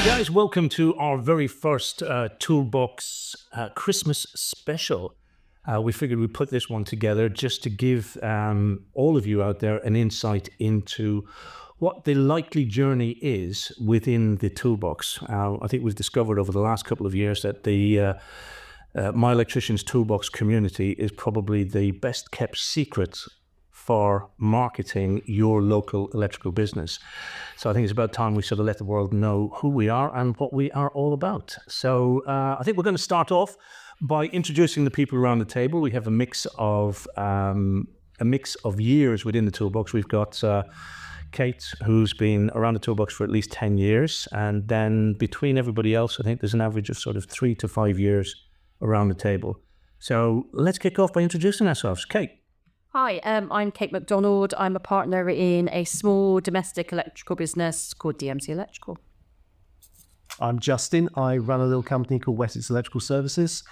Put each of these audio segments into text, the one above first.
Guys, welcome to our very first Toolbox Christmas special. We figured we'd put this one together just to give all of you out there an insight into what the likely journey is within the toolbox. I think we've discovered over the last couple of years that the My Electricians Toolbox community is probably the best kept secret for marketing your local electrical business. So I think it's about time we sort of let the world know who we are and what we are all about. So I think we're going to start off by introducing the people around the table. We have a mix of years within the toolbox. We've got Kate, who's been around the toolbox for at least 10 years. And then between everybody else, I think there's an average of sort of 3 to 5 years around the table. So let's kick off by introducing ourselves. Kate. Hi, I'm Kate MacDonald. I'm a partner in a small domestic electrical business called DMC Electrical. I'm Justin. I run a little company called Wessex Electrical Services,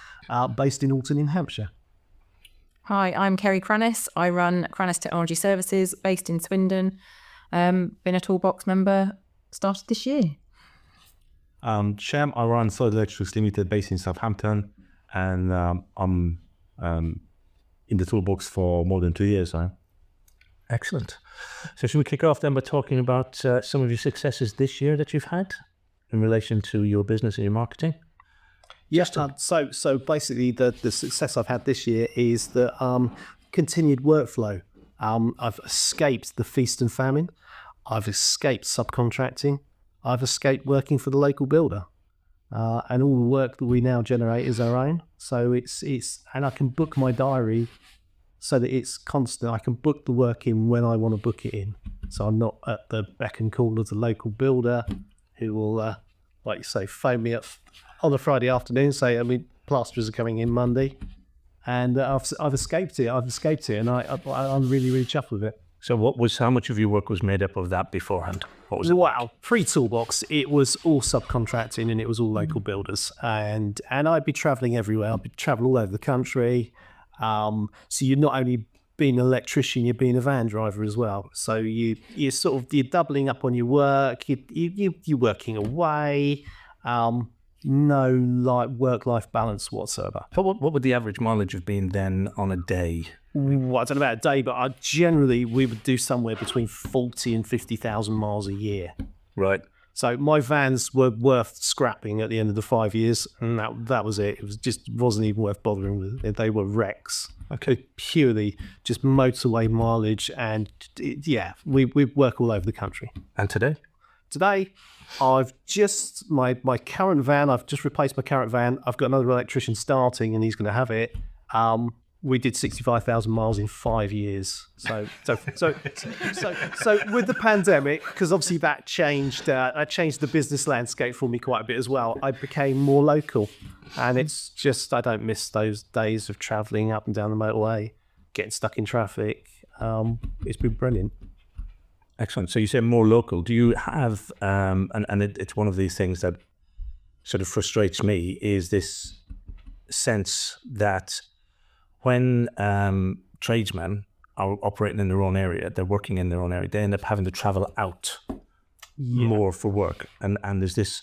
based in Alton in Hampshire. Hi, I'm Ceri Cranis. I run Cranis Technology Services based in Swindon. Been a Toolbox member, started this year. Shem, I run Solid Electrics Limited based in Southampton, and I'm in the toolbox for more than 2 years now. Excellent. So should we kick off then by talking about some of your successes this year that you've had in relation to your business and your marketing? Yes. So basically the success I've had this year is the continued workflow. I've escaped the feast and famine. I've escaped subcontracting. I've escaped working for the local builder. And all the work that we now generate is our own. So it's and I can book my diary so that it's constant. I can book the work in when I want to book it in. So I'm not at the beck and call of the local builder who will, like you say, phone me up on a Friday afternoon and say, plasterers are coming in Monday. And I've escaped it. And I'm really, really chuffed with it. So how much of your work was made up of that beforehand? What was it? Wow, pre-Toolbox, it was all subcontracting and it was all local builders. And I'd be travelling everywhere. I'd be travelling all over the country. So you're not only being an electrician, you're being a van driver as well. So you're doubling up on your work. You're working away. No work-life balance whatsoever. What would the average mileage have been then on a day? Well, I don't know about a day, but we would do somewhere between 40 and 50,000 miles a year. Right. So my vans were worth scrapping at the end of the 5 years, and that was it. It wasn't even worth bothering with. They were wrecks. Okay, purely just motorway mileage, and we work all over the country. And today? Today, I've just my current van. I've just replaced my current van. I've got another electrician starting, and he's going to have it. We did 65,000 miles in 5 years. So with the pandemic, because obviously that changed the business landscape for me quite a bit as well. I became more local, and it's just I don't miss those days of travelling up and down the motorway, getting stuck in traffic. It's been brilliant. Excellent. So you say more local. Do you have, it's one of these things that sort of frustrates me, is this sense that when tradesmen are operating in their own area, they're working in their own area, they end up having to travel out more for work. And there's this,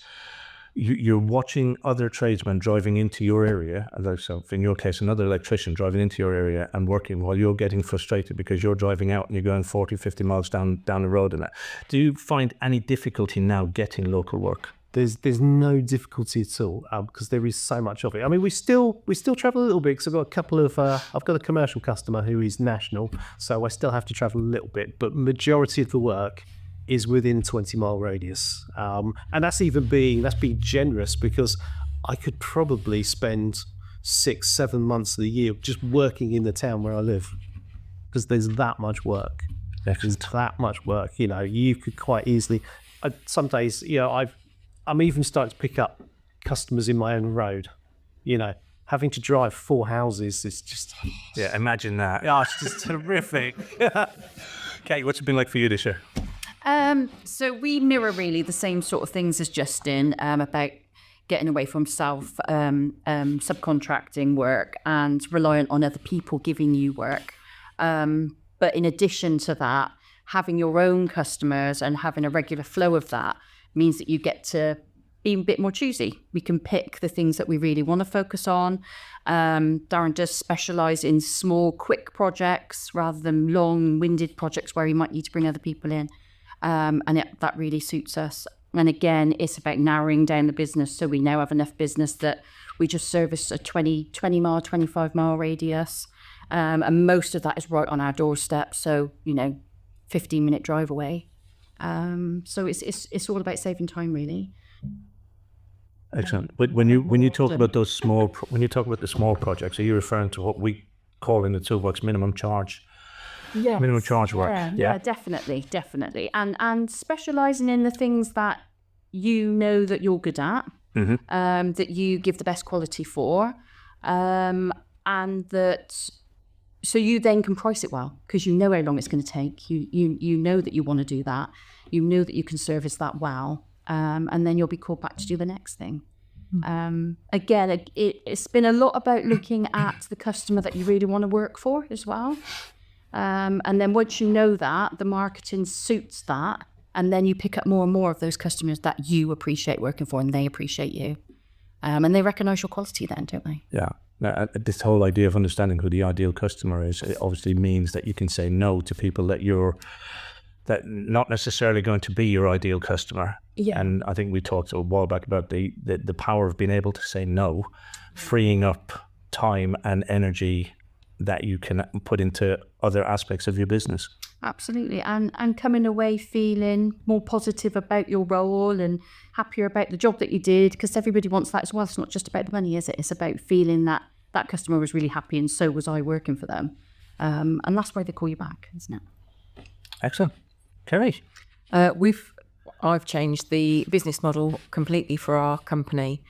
you're watching other tradesmen driving into your area, so in your case, another electrician driving into your area and working while you're getting frustrated because you're driving out and you're going 40, 50 miles down the road and that. Do you find any difficulty now getting local work? There's no difficulty at all because there is so much of it. We still travel a little bit because I've got a couple of I've got a commercial customer who is national, so I still have to travel a little bit. But majority of the work is within a 20-mile radius, and that's being generous because I could probably spend 6-7 months of the year just working in the town where I live because there's that much work. There's that much work. You could quite easily. Some days, I'm even starting to pick up customers in my own road. Having to drive 4 houses is just... Yeah, imagine that. Yeah, it's just terrific. Kate, what's it been like for you this year? So we mirror really the same sort of things as Justin about getting away from subcontracting work and reliant on other people giving you work. But in addition to that, having your own customers and having a regular flow of that means that you get to be a bit more choosy. We can pick the things that we really want to focus on. Darren does specialise in small, quick projects rather than long-winded projects where you might need to bring other people in. That really suits us. And again, it's about narrowing down the business. So we now have enough business that we just service a 20 mile, 25 mile radius. And most of that is right on our doorstep. So, 15-minute drive away. So it's all about saving time, really. Excellent. But when you talk about the small projects, are you referring to what we call in the toolbox minimum charge? Yes. Minimum charge work. Yeah, definitely. And specialising in the things that you know that you're good at, that you give the best quality for, and that so you then can price it well because you know how long it's going to take. You know that you want to do that. You know that you can service that well. And then you'll be called back to do the next thing. Again, it's been a lot about looking at the customer that you really want to work for as well. And then once you know that, the marketing suits that, and then you pick up more and more of those customers that you appreciate working for and they appreciate you. And they recognise your quality then, don't they? Yeah. Now, this whole idea of understanding who the ideal customer is, it obviously means that you can say no to people that not necessarily going to be your ideal customer. Yeah. And I think we talked a while back about the power of being able to say no, freeing up time and energy that you can put into other aspects of your business. Absolutely. And coming away feeling more positive about your role and happier about the job that you did, because everybody wants that as well. It's not just about the money, is it? It's about feeling that that customer was really happy and so was I working for them. And that's why they call you back, isn't it? Excellent. Ceri? I've changed the business model completely for our company.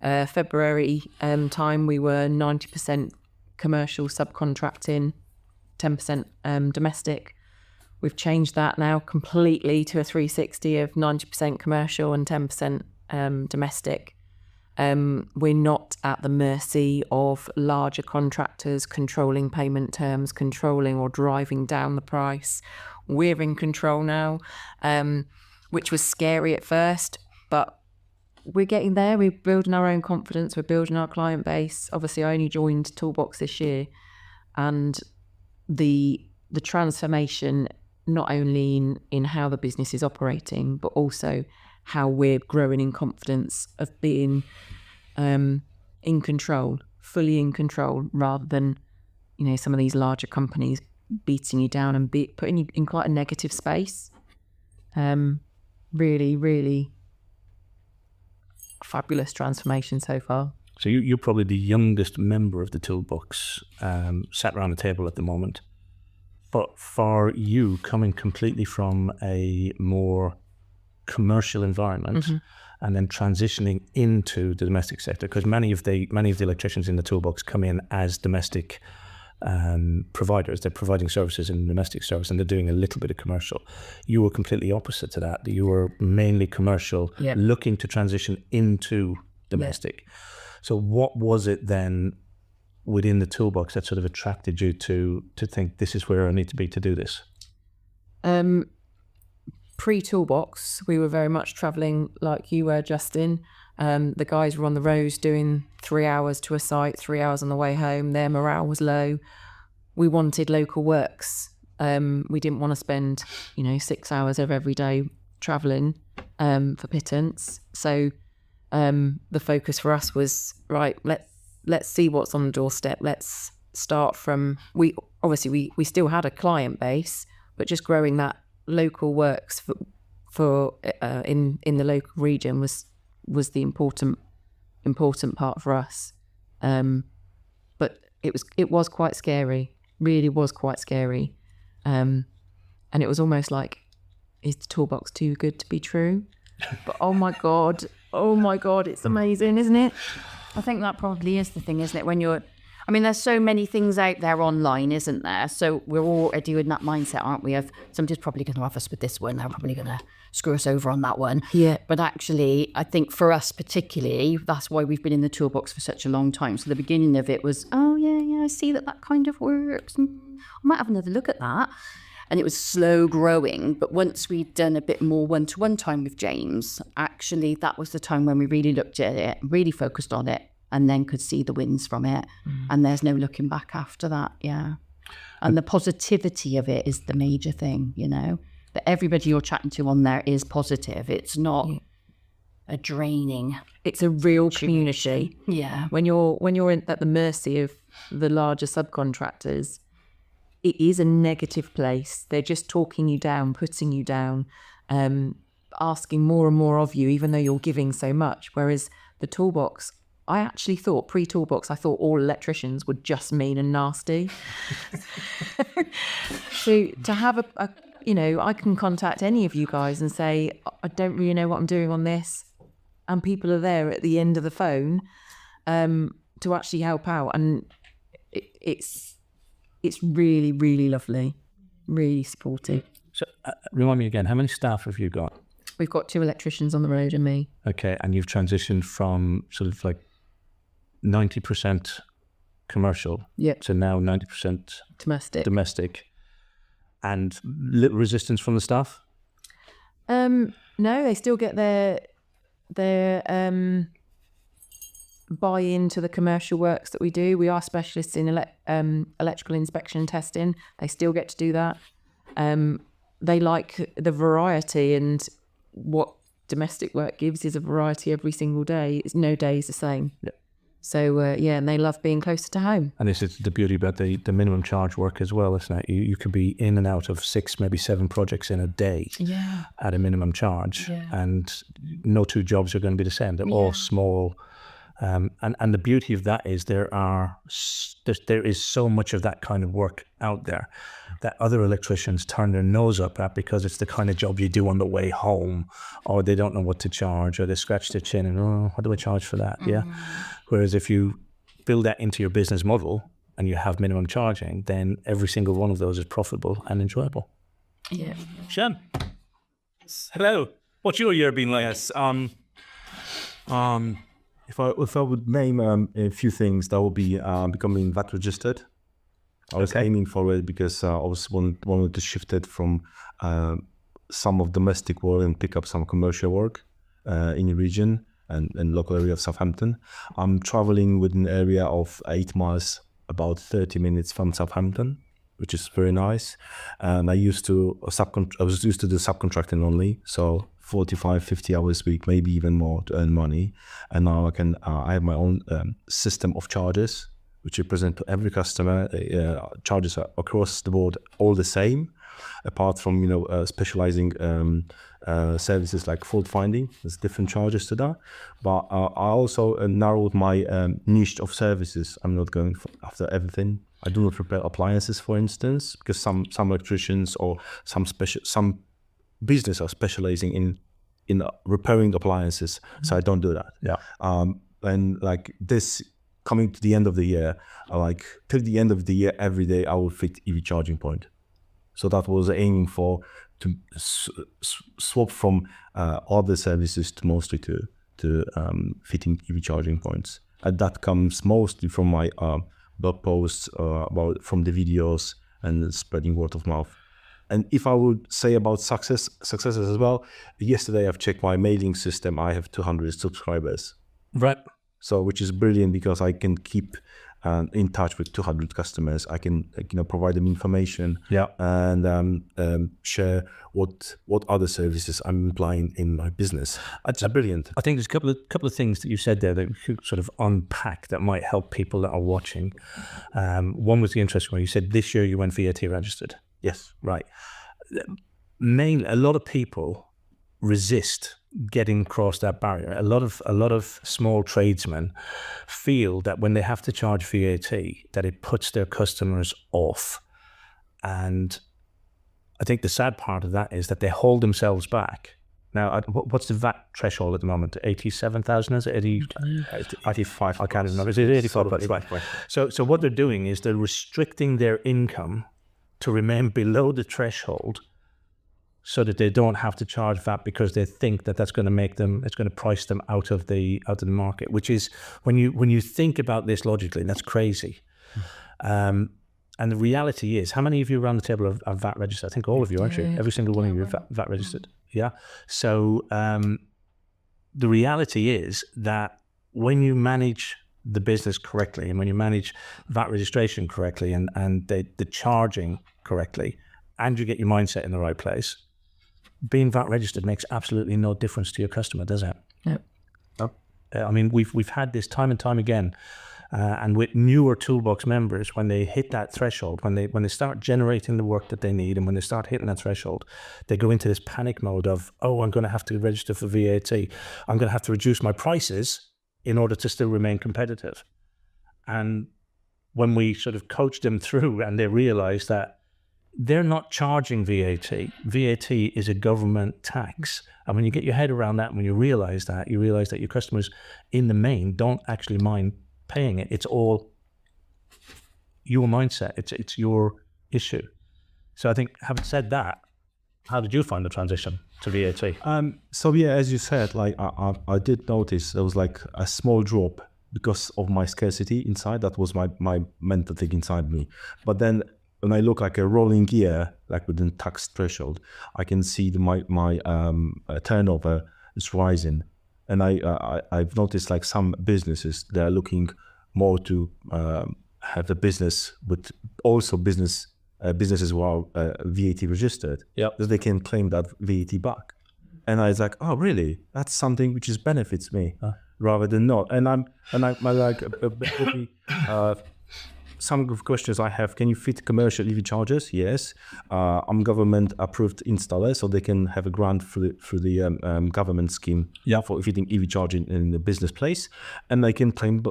February time, we were 90% commercial subcontracting, 10% domestic. We've changed that now completely to a 360 of 90% commercial and 10% domestic. We're not at the mercy of larger contractors controlling payment terms, controlling or driving down the price. We're in control now, which was scary at first, but we're getting there. We're building our own confidence. We're building our client base. Obviously, I only joined Toolbox this year, and the transformation, not only in how the business is operating, but also how we're growing in confidence of being in control, fully in control, rather than some of these larger companies beating you down and putting you in quite a negative space. Really, really fabulous transformation so far. So you're probably the youngest member of the Toolbox sat around the table at the moment. But for you, coming completely from a more commercial environment and then transitioning into the domestic sector, because many of the electricians in the Toolbox come in as domestic providers. They're providing services in domestic service and they're doing a little bit of commercial. You were completely opposite to that. You were mainly commercial, looking to transition into domestic. So what was it then within the Toolbox that sort of attracted you to think this is where I need to be to do this? Pre-ToolBox, we were very much travelling like you were, Justin. The guys were on the roads doing 3 hours to a site, 3 hours on the way home. Their morale was low. We wanted local works. We didn't want to spend, 6 hours of every day travelling for pittance. So the focus for us was, right, let's see what's on the doorstep. Let's start from, we still had a client base, but just growing that local works for in the local region was the important part for us. But it was quite scary, really was quite scary. And it was almost like, is the Toolbox too good to be true? But oh my God, it's amazing, isn't it? I think that probably is the thing, isn't it? There's so many things out there online, isn't there? So we're already in that mindset, aren't we? Of somebody's probably going to have us with this one. They're probably going to screw us over on that one. Yeah. But actually, I think for us particularly, that's why we've been in the Toolbox for such a long time. So the beginning of it was, oh yeah, I see that kind of works. I might have another look at that. and it was slow growing. But once we'd done a bit more one-to-one time with James, actually that was the time when we really looked at it, really focused on it, and then could see the wins from it. And there's no looking back after that. Yeah. And the positivity of it is the major thing, you know, that everybody you're chatting to on there is positive. It's not a draining. It's a real community. Yeah. When you're at the mercy of the larger subcontractors, it is a negative place. They're just talking you down, putting you down, asking more and more of you, even though you're giving so much. Whereas the toolbox, I actually thought, pre-toolbox, I thought all electricians were just mean and nasty. So to have a, you know, I can contact any of you guys and say, I don't really know what I'm doing on this. And people are there at the end of the phone to actually help out. And it's really, really lovely, really supportive. So remind me again, how many staff have you got? We've got 2 electricians on the road and me. Okay, and you've transitioned from sort of like 90% commercial to now 90% domestic. And little resistance from the staff? No, they still get their buy into the commercial works that we do. We are specialists in electrical inspection and testing. They still get to do that. They like the variety, and what domestic work gives is a variety every single day. It's no day is the same. Yeah. So and they love being closer to home. And this is the beauty about the minimum charge work as well, isn't it? You could be in and out of 6, maybe 7 projects in a day at a minimum charge, and no 2 jobs are going to be the same. They're all small. And the beauty of that is there is so much of that kind of work out there that other electricians turn their nose up at, because it's the kind of job you do on the way home, or they don't know what to charge, or they scratch their chin and, oh, what do I charge for that? Yeah. Whereas if you build that into your business model and you have minimum charging, then every single one of those is profitable and enjoyable. Yeah. Shem. Hello. What's your year been like? Yes. If I would name a few things, that would be becoming VAT registered. I was aiming for it because I was wanted to shift it from some of domestic work and pick up some commercial work in the region and local area of Southampton. I'm traveling with an area of 8 miles, about 30 minutes from Southampton, which is very nice. And I was used to do subcontracting only, so 45, 50 hours a week, maybe even more, to earn money. And now I have my own system of charges, which I present to every customer. Charges are across the board all the same, apart from specializing services like fault finding. There's different charges to that. But I also narrowed my niche of services. I'm not going after everything. I do not repair appliances, for instance, because some electricians or some business are specializing in repairing appliances. So I don't do that. Yeah. And like this, coming to the end of the year, till the end of the year, every day I will fit EV charging point. So that was aiming for, to swap from other services to mostly to fitting EV charging points. And that comes mostly from my blog posts, from the videos, and spreading word of mouth. And if I would say about successes as well, yesterday I've checked my mailing system. I have 200 subscribers. Right. So, which is brilliant, because I can keep in touch with 200 customers. I can provide them information and share what other services I'm applying in my business. It's brilliant. I think there's a couple of things that you said there that we could sort of unpack that might help people that are watching. One was the interesting one. You said this year you went VAT registered. Yes. Right. Mainly, a lot of people resist getting across that barrier. A lot of small tradesmen feel that when they have to charge VAT, that it puts their customers off. And I think the sad part of that is that they hold themselves back. Now, what's the VAT threshold at the moment? 87,000, is it? 85, I can't remember. Is it 85? Right. So what they're doing is they're restricting their income to remain below the threshold, so that they don't have to charge VAT, because they think that that's going to make them, it's going to price them out of the market. Which is, when you think about this logically, that's crazy. And And the reality is, how many of you around the table are VAT registered? I think all of you, aren't you? Every single one of you are VAT registered. Yeah. So the reality is that when you manage the business correctly, and when you manage VAT registration correctly, and the charging correctly, and you get your mindset in the right place, being VAT registered makes absolutely no difference to your customer, does it? No. I mean, we've had this time and time again, and with newer Toolbox members, when they hit that threshold, when they start generating the work that they need, and when they start hitting that threshold, they go into this panic mode of, oh, I'm going to have to register for VAT. I'm going to have to reduce my prices in order to still remain competitive. And when we sort of coach them through, and they realize that they're not charging VAT. VAT is a government tax. And when you get your head around that, when you realize that your customers in the main don't actually mind paying it. It's all your mindset. It's your issue. So I think, having said that, how did you find the transition to VAT? So yeah, as you said, like I did notice there was like a small drop because of my scarcity inside. That was my mental thing inside me. But then when I look like a rolling year, like within tax threshold, I can see my turnover is rising, and I've noticed like some businesses, they're looking more to have a business with also businesses who are VAT registered, because they can claim that VAT back. And I was like, oh really? That's something which is benefits me rather than not. And I'm like maybe, some of the questions I have, can you fit commercial EV chargers? Yes. I'm government approved installer, so they can have a grant through the government scheme for fitting EV charging in the business place, and they can claim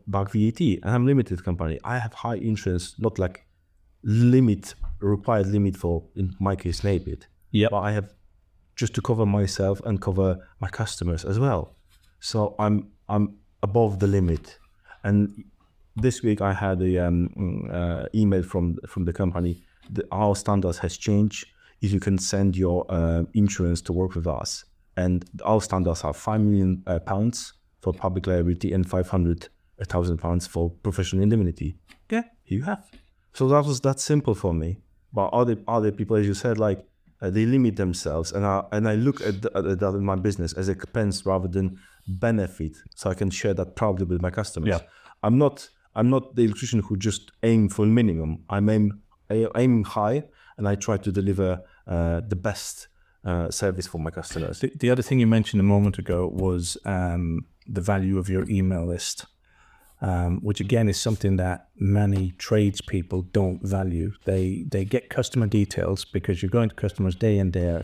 back VAT. And I'm limited company. I have high insurance, not like required limit for, in my case, NABIT. Yeah. But I have just to cover myself and cover my customers as well. So I'm above the limit. And this week I had a email from the company. Our standards has changed. If you can send your insurance to work with us, and our standards are £5 million for public liability and £500,000 for professional indemnity. Yeah, you have. So that was that simple for me. But other people, as you said, like they limit themselves, and I look at that in my business as expense rather than benefit, so I can share that proudly with my customers. Yeah. I'm not the electrician who just aim for minimum. I'm aiming high, and I try to deliver the best service for my customers. The other thing you mentioned a moment ago was the value of your email list, which again is something that many tradespeople don't value. They get customer details because you're going to customers day in, day out.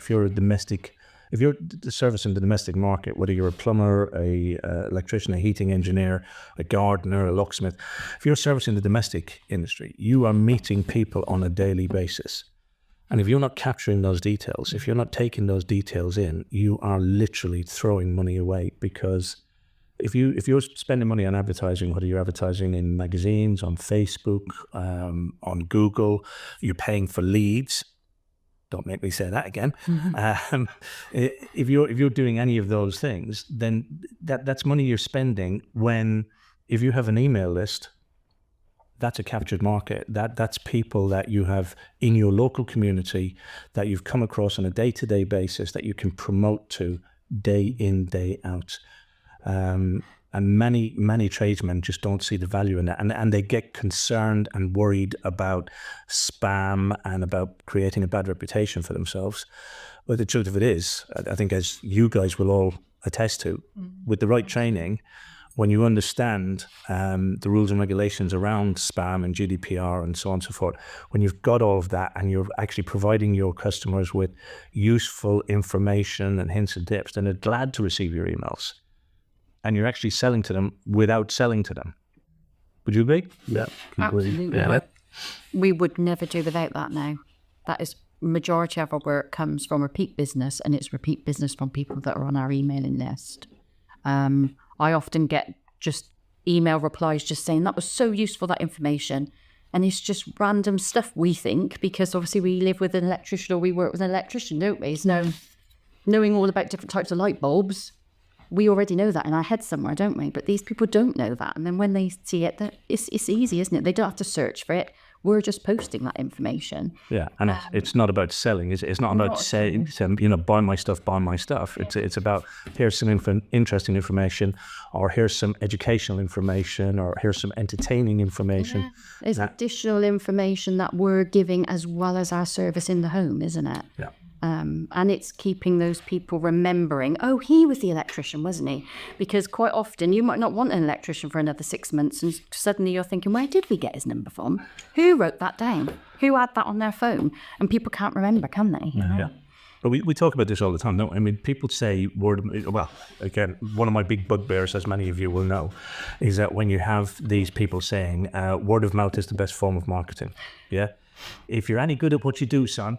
If you're servicing the domestic market, whether you're a plumber, a electrician, a heating engineer, a gardener, a locksmith, if you're servicing the domestic industry, you are meeting people on a daily basis. And if you're not capturing those details, if you're not taking those details in, you are literally throwing money away. Because if you're spending money on advertising, whether you're advertising in magazines, on Facebook, on Google, you're paying for leads. Don't make me say that again. Mm-hmm. If you're doing any of those things, then that's money you're spending. When if you have an email list, that's a captured market. That's people that you have in your local community that you've come across on a day-to-day basis that you can promote to day in, day out. And many tradesmen just don't see the value in that, and they get concerned and worried about spam and about creating a bad reputation for themselves. But the truth of it is, I think, as you guys will all attest to, with the right training, when you understand the rules and regulations around spam and GDPR and so on and so forth, when you've got all of that and you're actually providing your customers with useful information and hints and tips, then they're glad to receive your emails. And you're actually selling to them without selling to them. Would you agree? Yeah, absolutely. Yeah. We would never do without that now. That is, majority of our work comes from repeat business, and it's repeat business from people that are on our emailing list. I often get just email replies just saying, that was so useful, that information. And it's just random stuff, we think, because obviously we live with an electrician or we work with an electrician, don't we? So knowing all about different types of light bulbs, we already know that in our head somewhere, don't we? But these people don't know that. And then when they see it, it's easy, isn't it? They don't have to search for it. We're just posting that information. Yeah, and it's not about selling. It's not about saying, buy my stuff. It's about, here's some interesting information, or here's some educational information, or here's some entertaining information. There's additional information that we're giving as well as our service in the home, isn't it? Yeah. And it's keeping those people remembering, oh, he was the electrician, wasn't he? Because quite often you might not want an electrician for another 6 months, and suddenly you're thinking, where did we get his number from? Who wrote that down? Who had that on their phone? And people can't remember, can they? Yeah. But we talk about this all the time, don't we? I mean, people say well, again, one of my big bugbears, as many of you will know, is that when you have these people saying word of mouth is the best form of marketing. Yeah. If you're any good at what you do, son,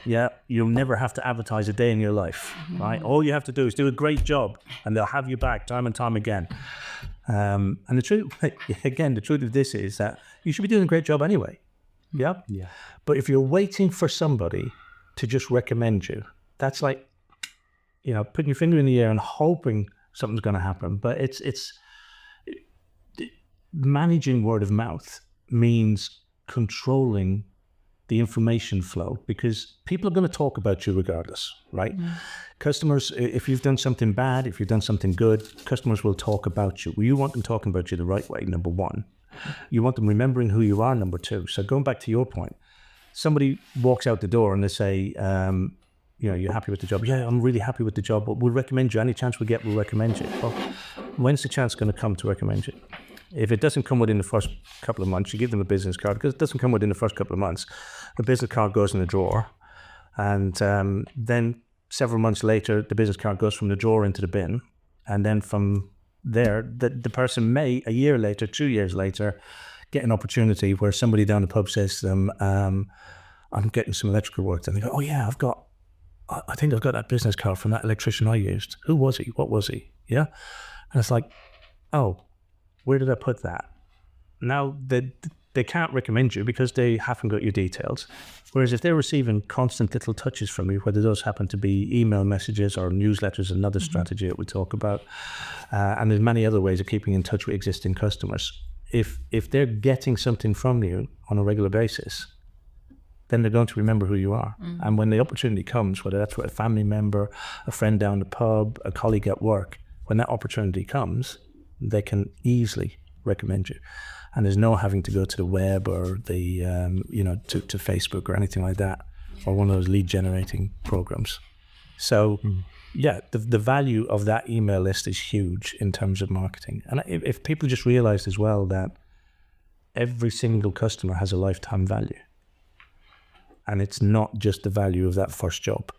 yeah, you'll never have to advertise a day in your life, right? All you have to do is do a great job, and they'll have you back time and time again. And the truth of this is that you should be doing a great job anyway. Yeah. Yeah. But if you're waiting for somebody to just recommend you, that's like, putting your finger in the air and hoping something's going to happen. But it's managing word of mouth means controlling the information flow, because people are going to talk about you regardless, right? Customers, if you've done something bad, if you've done something good, customers will talk about you. Well, you want them talking about you the right way, number one. You want them remembering who you are, number two. So going back to your point, somebody walks out the door and they say, you're happy with the job? Yeah, I'm really happy with the job, but we'll recommend you. Any chance we get, we'll recommend you. Well, when's the chance going to come to recommend you? If it doesn't come within the first couple of months, you give them a business card, because it doesn't come within the first couple of months. The business card goes in the drawer, and then several months later, the business card goes from the drawer into the bin, and then from there, the person may, a year later, 2 years later, get an opportunity where somebody down the pub says to them, I'm getting some electrical work done. They go, oh yeah, I think I've got that business card from that electrician I used. Who was he? What was he? Yeah? And it's like, oh, where did I put that? Now, they can't recommend you because they haven't got your details. Whereas if they're receiving constant little touches from you, whether those happen to be email messages or newsletters, another strategy that we talk about, and there's many other ways of keeping in touch with existing customers. If they're getting something from you on a regular basis, then they're going to remember who you are. And when the opportunity comes, whether that's with a family member, a friend down the pub, a colleague at work, when that opportunity comes, they can easily recommend you. And there's no having to go to the web or the, to Facebook or anything like that, or one of those lead generating programs. So the value of that email list is huge in terms of marketing. And if people just realized as well that every single customer has a lifetime value, and it's not just the value of that first job.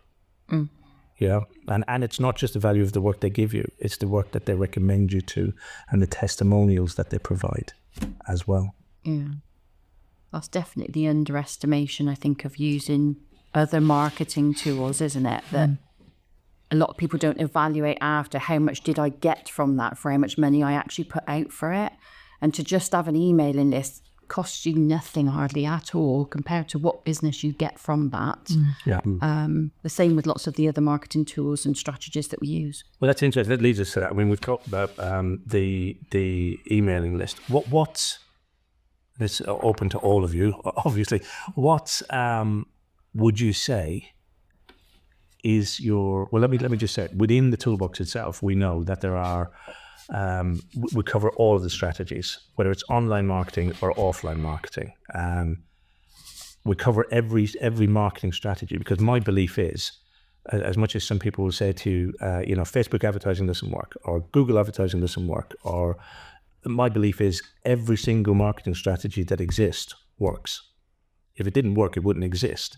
Yeah, and it's not just the value of the work they give you, it's the work that they recommend you to and the testimonials that they provide as well. Yeah, that's definitely the underestimation, I think, of using other marketing tools, isn't it? That a lot of people don't evaluate after how much did I get from that, for how much money I actually put out for it. And to just have an emailing list costs you nothing hardly at all compared to what business you get from that. The same with lots of the other marketing tools and strategies that we use. Well, that's interesting. That leads us to that. I mean, we've talked about the emailing list. What it's open to all of you, obviously. What would you say is your, well, let me just say it. Within the toolbox itself, we know that there are we cover all of the strategies, whether it's online marketing or offline marketing. We cover every marketing strategy, because my belief is, as much as some people will say to you, Facebook advertising doesn't work, or Google advertising doesn't work, or my belief is every single marketing strategy that exists works. If it didn't work, it wouldn't exist.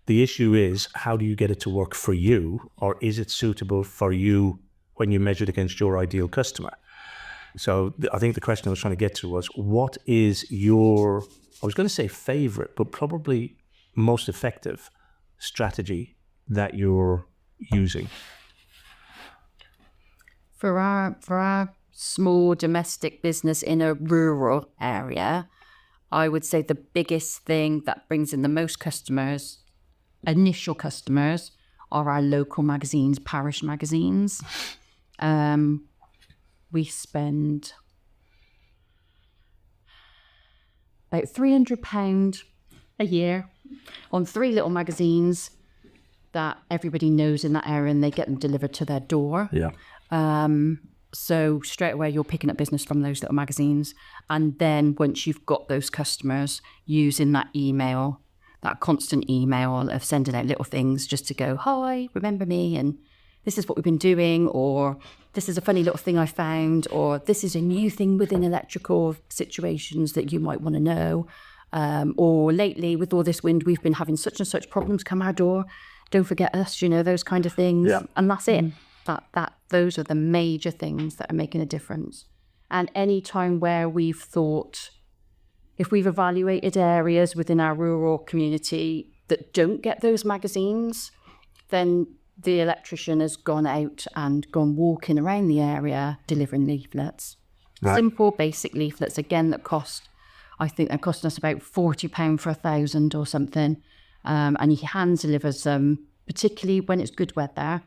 The issue is, how do you get it to work for you, or is it suitable for you when you measure it against your ideal customer? So I think the question I was trying to get to was, what is your, I was going to say favorite, but probably most effective strategy that you're using? For our small domestic business in a rural area, I would say the biggest thing that brings in the most customers, initial customers, are our local magazines, parish magazines. We spend about £300 a year on 3 little magazines that everybody knows in that area, and they get them delivered to their door. Yeah. So straight away, you're picking up business from those little magazines. And then once you've got those customers, using that email, that constant email of sending out little things just to go, hi, remember me, and this is what we've been doing, or this is a funny little thing I found, or this is a new thing within electrical situations that you might want to know. Or lately, with all this wind, we've been having such and such problems come our door. Don't forget us, you know, those kind of things. Yeah. And that's it. Those are the major things that are making a difference. And any time where we've thought, if we've evaluated areas within our rural community that don't get those magazines, then the electrician has gone out and gone walking around the area delivering leaflets. Right. Simple, basic leaflets, again, that cost, I think they're costing us about £40 for 1,000 or something. And he hand delivers them, particularly when it's good weather.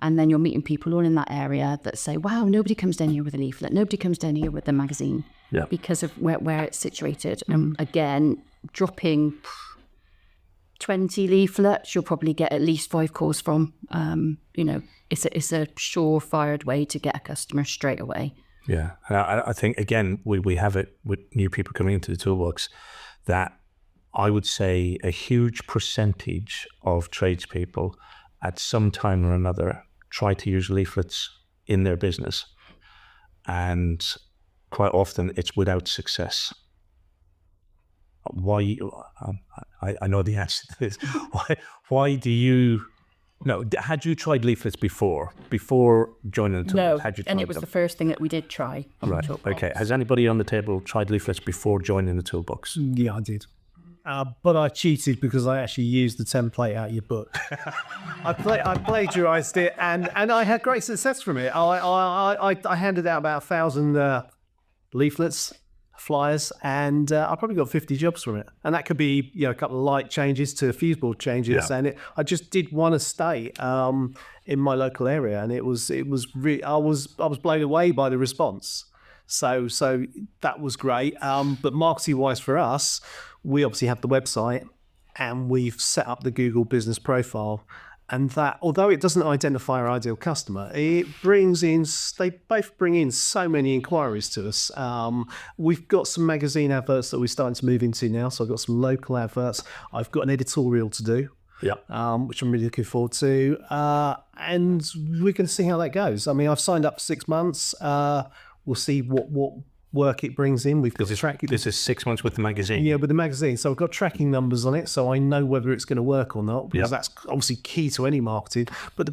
And then you're meeting people all in that area that say, wow, nobody comes down here with a leaflet. Nobody comes down here with a magazine because of where it's situated. And again, dropping 20 leaflets, you'll probably get at least 5 calls from. You know, it's a sure-fired way to get a customer straight away. Yeah. I think, again, we have it with new people coming into the toolbox, that I would say a huge percentage of tradespeople at some time or another try to use leaflets in their business. And quite often it's without success. Why? I know the answer to this. Why do you... No, had you tried leaflets before joining the toolbox? No, Had you tried and it was them? the first thing that we did try. Right, okay. Has anybody on the table tried leaflets before joining the toolbox? Yeah, I did. But I cheated because I actually used the template out of your book. I plagiarised it, and I had great success from it. I handed out about 1,000 leaflets, flyers, and I probably got 50 jobs from it. And that could be, you know, a couple of light changes to fuse board changes, and I just did one estate in my local area, and I was blown away by the response. So that was great. But marketing wise for us, we obviously have the website and we've set up the Google business profile, and that, although it doesn't identify our ideal customer, they both bring in so many inquiries to us. We've got some magazine adverts that we're starting to move into now. So I've got some local adverts. I've got an editorial to do. Which I'm really looking forward to. And we're going to see how that goes. I mean, I've signed up for 6 months. We'll see what work it brings in. We've got tracking. This is 6 months with the magazine. Yeah, with the magazine. So I've got tracking numbers on it, so I know whether it's going to work or not, because that's obviously key to any marketing. But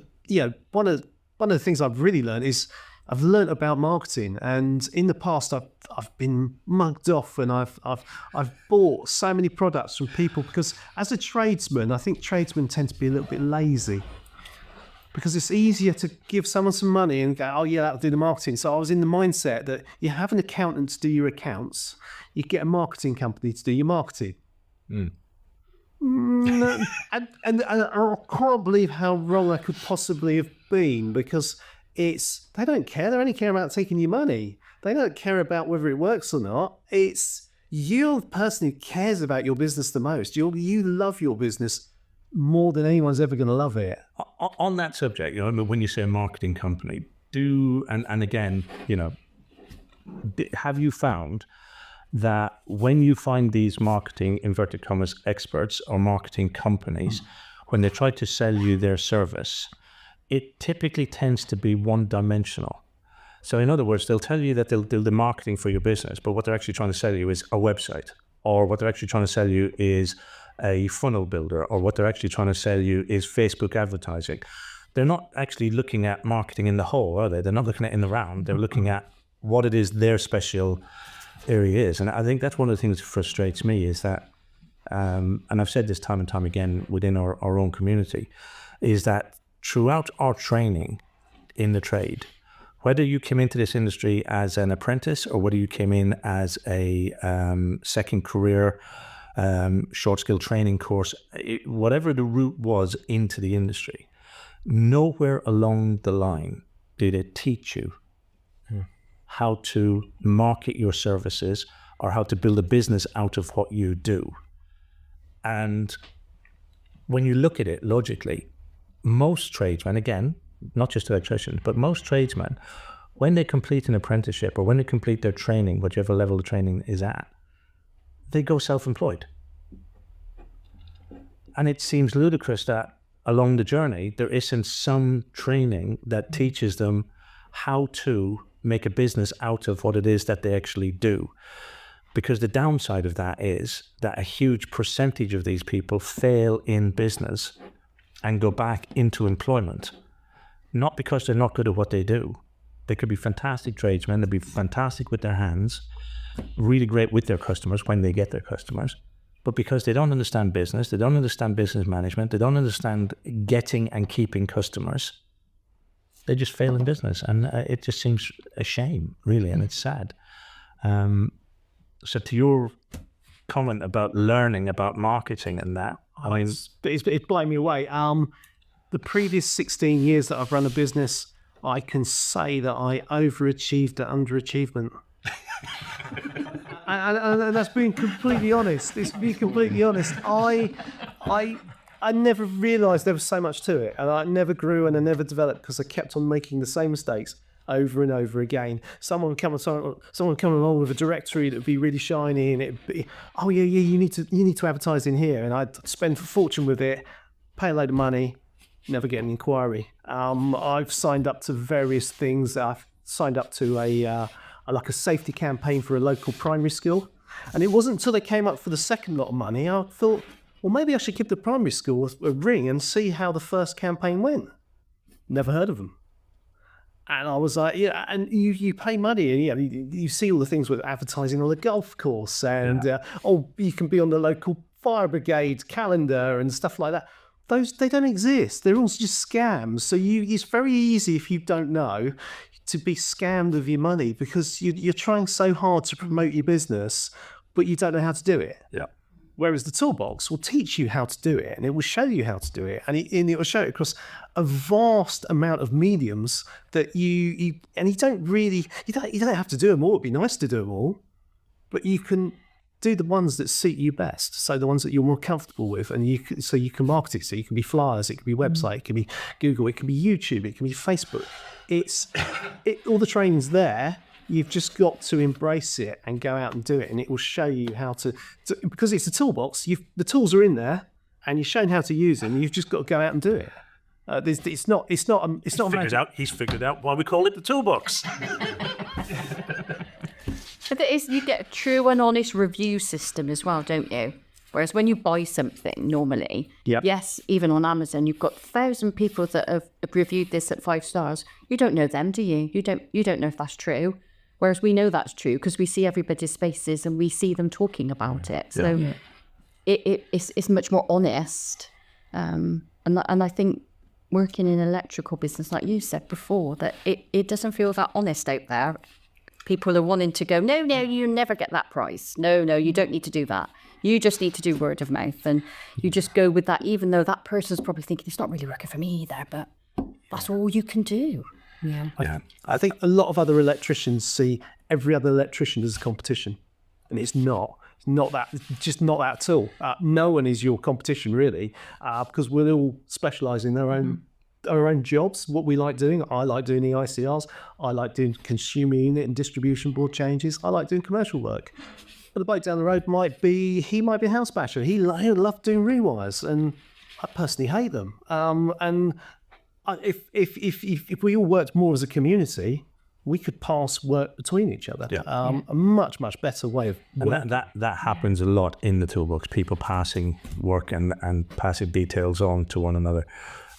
one of the things I've really learned is I've learned about marketing, and in the past I've been mugged off, and I've bought so many products from people, because as a tradesman, I think tradesmen tend to be a little bit lazy. Because it's easier to give someone some money and go, oh yeah, that'll do the marketing. So I was in the mindset that you have an accountant to do your accounts, you get a marketing company to do your marketing. And I can't believe how wrong I could possibly have been, because they don't care. They only care about taking your money. They don't care about whether it works or not. You're the person who cares about your business the most. You love your business more than anyone's ever going to love it. On that subject, when you say a marketing company, and again, have you found that when you find these marketing, inverted commas, experts or marketing companies, when they try to sell you their service, it typically tends to be one-dimensional? So in other words, they'll tell you that they'll do the marketing for your business, but what they're actually trying to sell you is a website, or what they're actually trying to sell you is a funnel builder, or what they're actually trying to sell you is Facebook advertising. They're not actually looking at marketing in the whole, are they? They're not looking at it in the round. They're looking at what it is their special area is. And I think that's one of the things that frustrates me, is that, and I've said this time and time again within our own community, is that throughout our training in the trade, whether you came into this industry as an apprentice or whether you came in as a second career, short skill training course, whatever the route was into the industry, nowhere along the line did it teach you how to market your services or how to build a business out of what you do. And when you look at it logically, most tradesmen, again, not just electricians, but most tradesmen, when they complete an apprenticeship or when they complete their training, whichever level of training is at, they go self-employed. And it seems ludicrous that along the journey, there isn't some training that teaches them how to make a business out of what it is that they actually do. Because the downside of that is that a huge percentage of these people fail in business and go back into employment. Not because they're not good at what they do. They could be fantastic tradesmen, they'd be fantastic with their hands, really great with their customers when they get their customers. But because they don't understand business, they don't understand business management, they don't understand getting and keeping customers, they just fail in business. And it just seems a shame, really, and it's sad. So to your comment about learning about marketing and that, I mean... It's blowing me away. The previous 16 years that I've run a business, I can say that I overachieved at underachievement. and that's being completely honest. It's being completely honest. I never realised there was so much to it, and I never grew and I never developed because I kept on making the same mistakes over and over again. Someone come along with a directory that would be really shiny, and it'd be, oh yeah, you need to advertise in here, and I'd spend a fortune with it, pay a load of money, never get an inquiry. I've signed up to various things. I've signed up to a safety campaign for a local primary school, and it wasn't until they came up for the second lot of money I thought, well, maybe I should give the primary school a ring and see how the first campaign went. Never heard of them. And I was like, yeah, and you pay money, and you see all the things with advertising on the golf course, and you can be on the local fire brigade calendar and stuff like that. They don't exist. They're all just scams. So it's very easy, if you don't know, to be scammed of your money because you're trying so hard to promote your business, but you don't know how to do it. Yeah. Whereas the toolbox will teach you how to do it, and it will show you how to do it, and it will show it across a vast amount of mediums that you don't have to do them all. It'd be nice to do them all, but you can do the ones that suit you best. So the ones that you're more comfortable with, and you can market it. So you can be flyers, it can be website, it can be Google, it can be YouTube, it can be Facebook. All the training's there. You've just got to embrace it and go out and do it, and it will show you how to because it's a toolbox. The tools are in there, and you're shown how to use them. You've just got to go out and do it. It's not. He's figured out why we call it the toolbox. But you get a true and honest review system as well, don't you? Whereas when you buy something normally, yes, even on Amazon, you've got 1,000 people that have reviewed this at 5 stars. You don't know them, do you? You don't know if that's true. Whereas we know that's true because we see everybody's faces and we see them talking about it. So it's much more honest. And I think working in an electrical business, like you said before, that it doesn't feel that honest out there. People are wanting to go, no, you never get that price. No, you don't need to do that. You just need to do word of mouth. And you just go with that, even though that person's probably thinking, it's not really working for me either, but that's all you can do. Yeah. I think a lot of other electricians see every other electrician as a competition, and it's not. It's not that. It's just not that at all. No one is your competition really, because we're all specialise in our own jobs. What we like doing. I like doing the ICRs. I like doing consumer unit and distribution board changes. I like doing commercial work. But the bloke down the road might be a house basher. He'll love doing rewires, and I personally hate them. If we all worked more as a community, we could pass work between each other. A much better way of working. And that happens a lot in the toolbox. People passing work and passing details on to one another.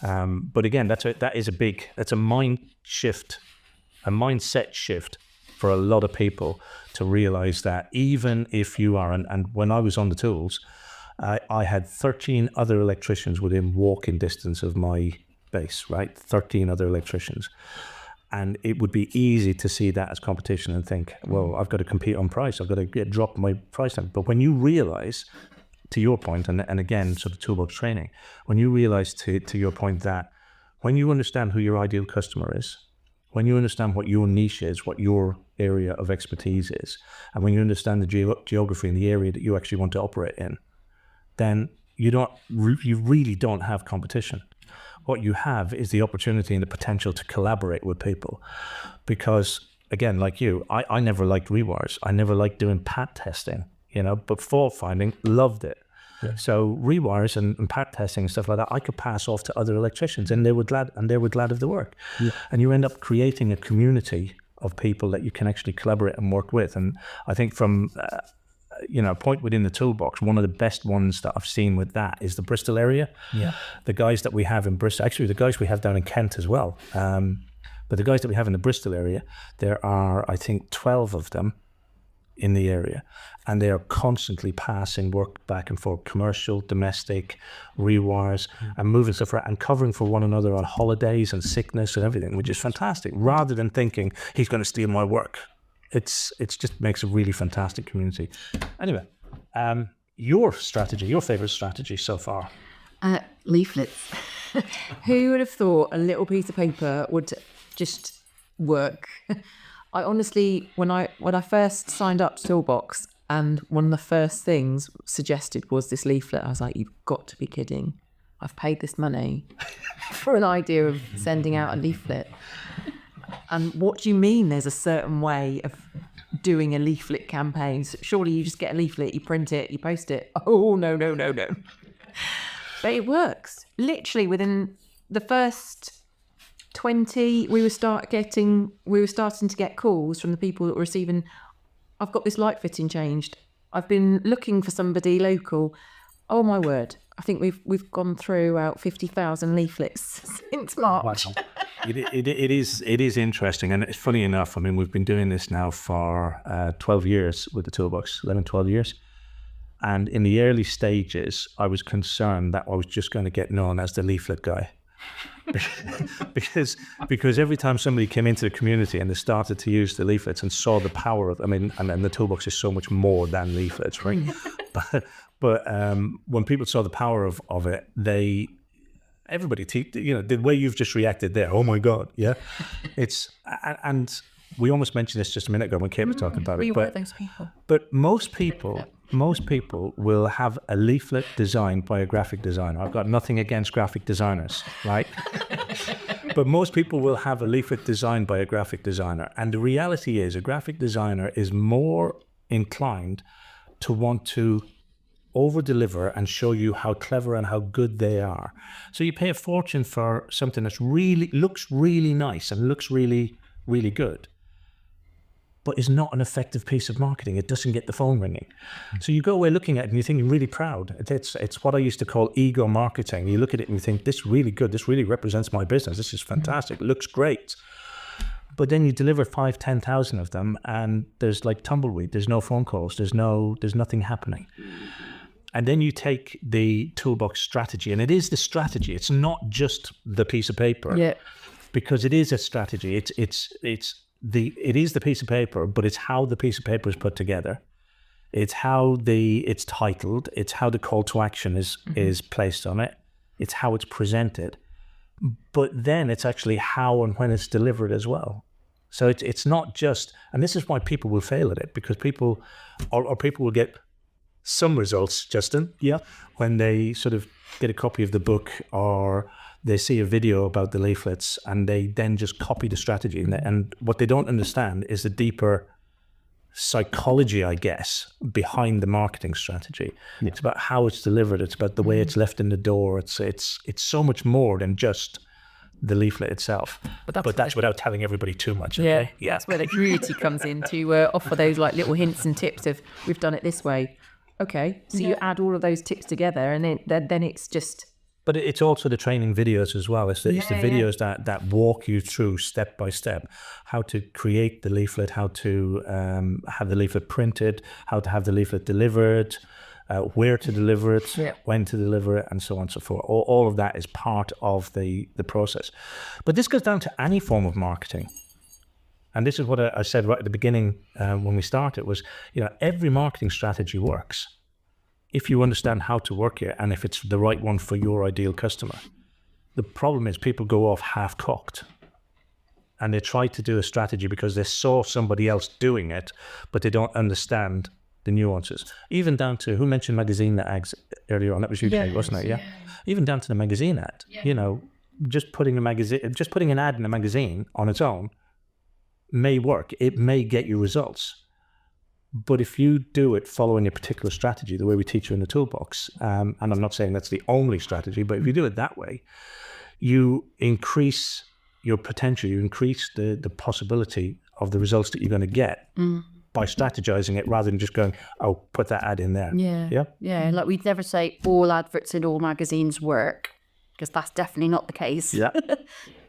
But again, that's a mind shift, a mindset shift for a lot of people to realize that even if you are, and when I was on the tools, I had 13 other electricians within walking distance of my base, right? 13 other electricians. And it would be easy to see that as competition and think, well, I've got to compete on price. I've got to drop my price down. But when you realize, to your point, and again, sort of toolbox training, when you realize to your point that when you understand who your ideal customer is, when you understand what your niche is, what your area of expertise is, and when you understand the geography and the area that you actually want to operate in, then you really don't have competition. What you have is the opportunity and the potential to collaborate with people. Because, again, like you, I never liked rewires. I never liked doing pat testing, but fault finding, loved it. Yeah. So rewires and pat testing and stuff like that, I could pass off to other electricians, and they were glad of the work. Yeah. And you end up creating a community of people that you can actually collaborate and work with. And I think from a point within the toolbox, one of the best ones that I've seen with that is the Bristol area. Yeah. The guys that we have in Bristol, actually the guys we have down in Kent as well. But the guys that we have in the Bristol area, there are, I think, 12 of them in the area, and they are constantly passing work back and forth, commercial, domestic, rewires, and moving stuff around and covering for one another on holidays and sickness and everything, which is fantastic, rather than thinking he's going to steal my work. It's just makes a really fantastic community. Anyway, your favorite strategy so far? Leaflets. Who would have thought a little piece of paper would just work? I honestly, when I first signed up to Toolbox, and one of the first things suggested was this leaflet, I was like, you've got to be kidding. I've paid this money for an idea of sending out a leaflet. And what do you mean there's a certain way of doing a leaflet campaign? Surely you just get a leaflet, you print it, you post it. Oh, no. But it works. Literally within the first 20, we were starting to get calls from the people that were receiving, I've got this light fitting changed. I've been looking for somebody local. Oh my word. I think we've gone through about 50,000 leaflets since March. Wow. It is interesting, and it's funny enough. I mean, we've been doing this now for 12 years with the Toolbox, 11, 12 years. And in the early stages, I was concerned that I was just going to get known as the leaflet guy. because every time somebody came into the community and they started to use the leaflets and saw the power of, and the Toolbox is so much more than leaflets, right? But when people saw the power of it, everybody, the way you've just reacted there, oh my God, yeah. And we almost mentioned this just a minute ago when Kate was talking about it. But those people. But most people will have a leaflet designed by a graphic designer. I've got nothing against graphic designers, right? But most people will have a leaflet designed by a graphic designer. And the reality is a graphic designer is more inclined to want to over-deliver and show you how clever and how good they are. So you pay a fortune for something that looks really nice and looks really, really good, but is not an effective piece of marketing. It doesn't get the phone ringing. So you go away looking at it and you think you're really proud. It's what I used to call ego marketing. You look at it and you think, this is really good. This really represents my business. This is fantastic. It looks great. But then you deliver 5,000, 10,000 of them and there's like tumbleweed. There's no phone calls. There's nothing happening. And then you take the Toolbox strategy, and it is the strategy. It's not just the piece of paper. Yeah. Because it is a strategy. It is the piece of paper, but it's how the piece of paper is put together. It's how it's titled. It's how the call to action is placed on it. It's how it's presented. But then it's actually how and when it's delivered as well. So it's not just, and this is why people will fail at it, because people will get some results, Justin, yeah, when they sort of get a copy of the book or they see a video about the leaflets and they then just copy the strategy. And what they don't understand is the deeper psychology, I guess, behind the marketing strategy. Yeah. It's about how it's delivered. It's about the way it's left in the door. It's so much more than just the leaflet itself. But that's without telling everybody too much. Okay? Yeah, that's where the community comes in to offer those like little hints and tips of, we've done it this way. Okay, so you add all of those tips together and then it's just... But it's also the training videos as well. It's the videos that walk you through step by step how to create the leaflet, how to have the leaflet printed, how to have the leaflet delivered, where to deliver it, when to deliver it, and so on and so forth. All of that is part of the process. But this goes down to any form of marketing. And this is what I said right at the beginning when we started was, every marketing strategy works if you understand how to work it and if it's the right one for your ideal customer. The problem is people go off half-cocked. and they try to do a strategy because they saw somebody else doing it, but they don't understand the nuances. Even down to, who mentioned magazine ads earlier on? That was you, Kate, wasn't it? Yeah. Even down to the magazine ad. You know, just putting an ad in a magazine on its own may work. It may get you results. But if you do it following a particular strategy, the way we teach you in the toolbox, and I'm not saying that's the only strategy, but if you do it that way, you increase your potential, you increase the possibility of the results that you're going to get by strategizing it rather than just going, oh, put that ad in there. Yeah, like we'd never say all adverts in all magazines work, because that's definitely not the case. Yeah.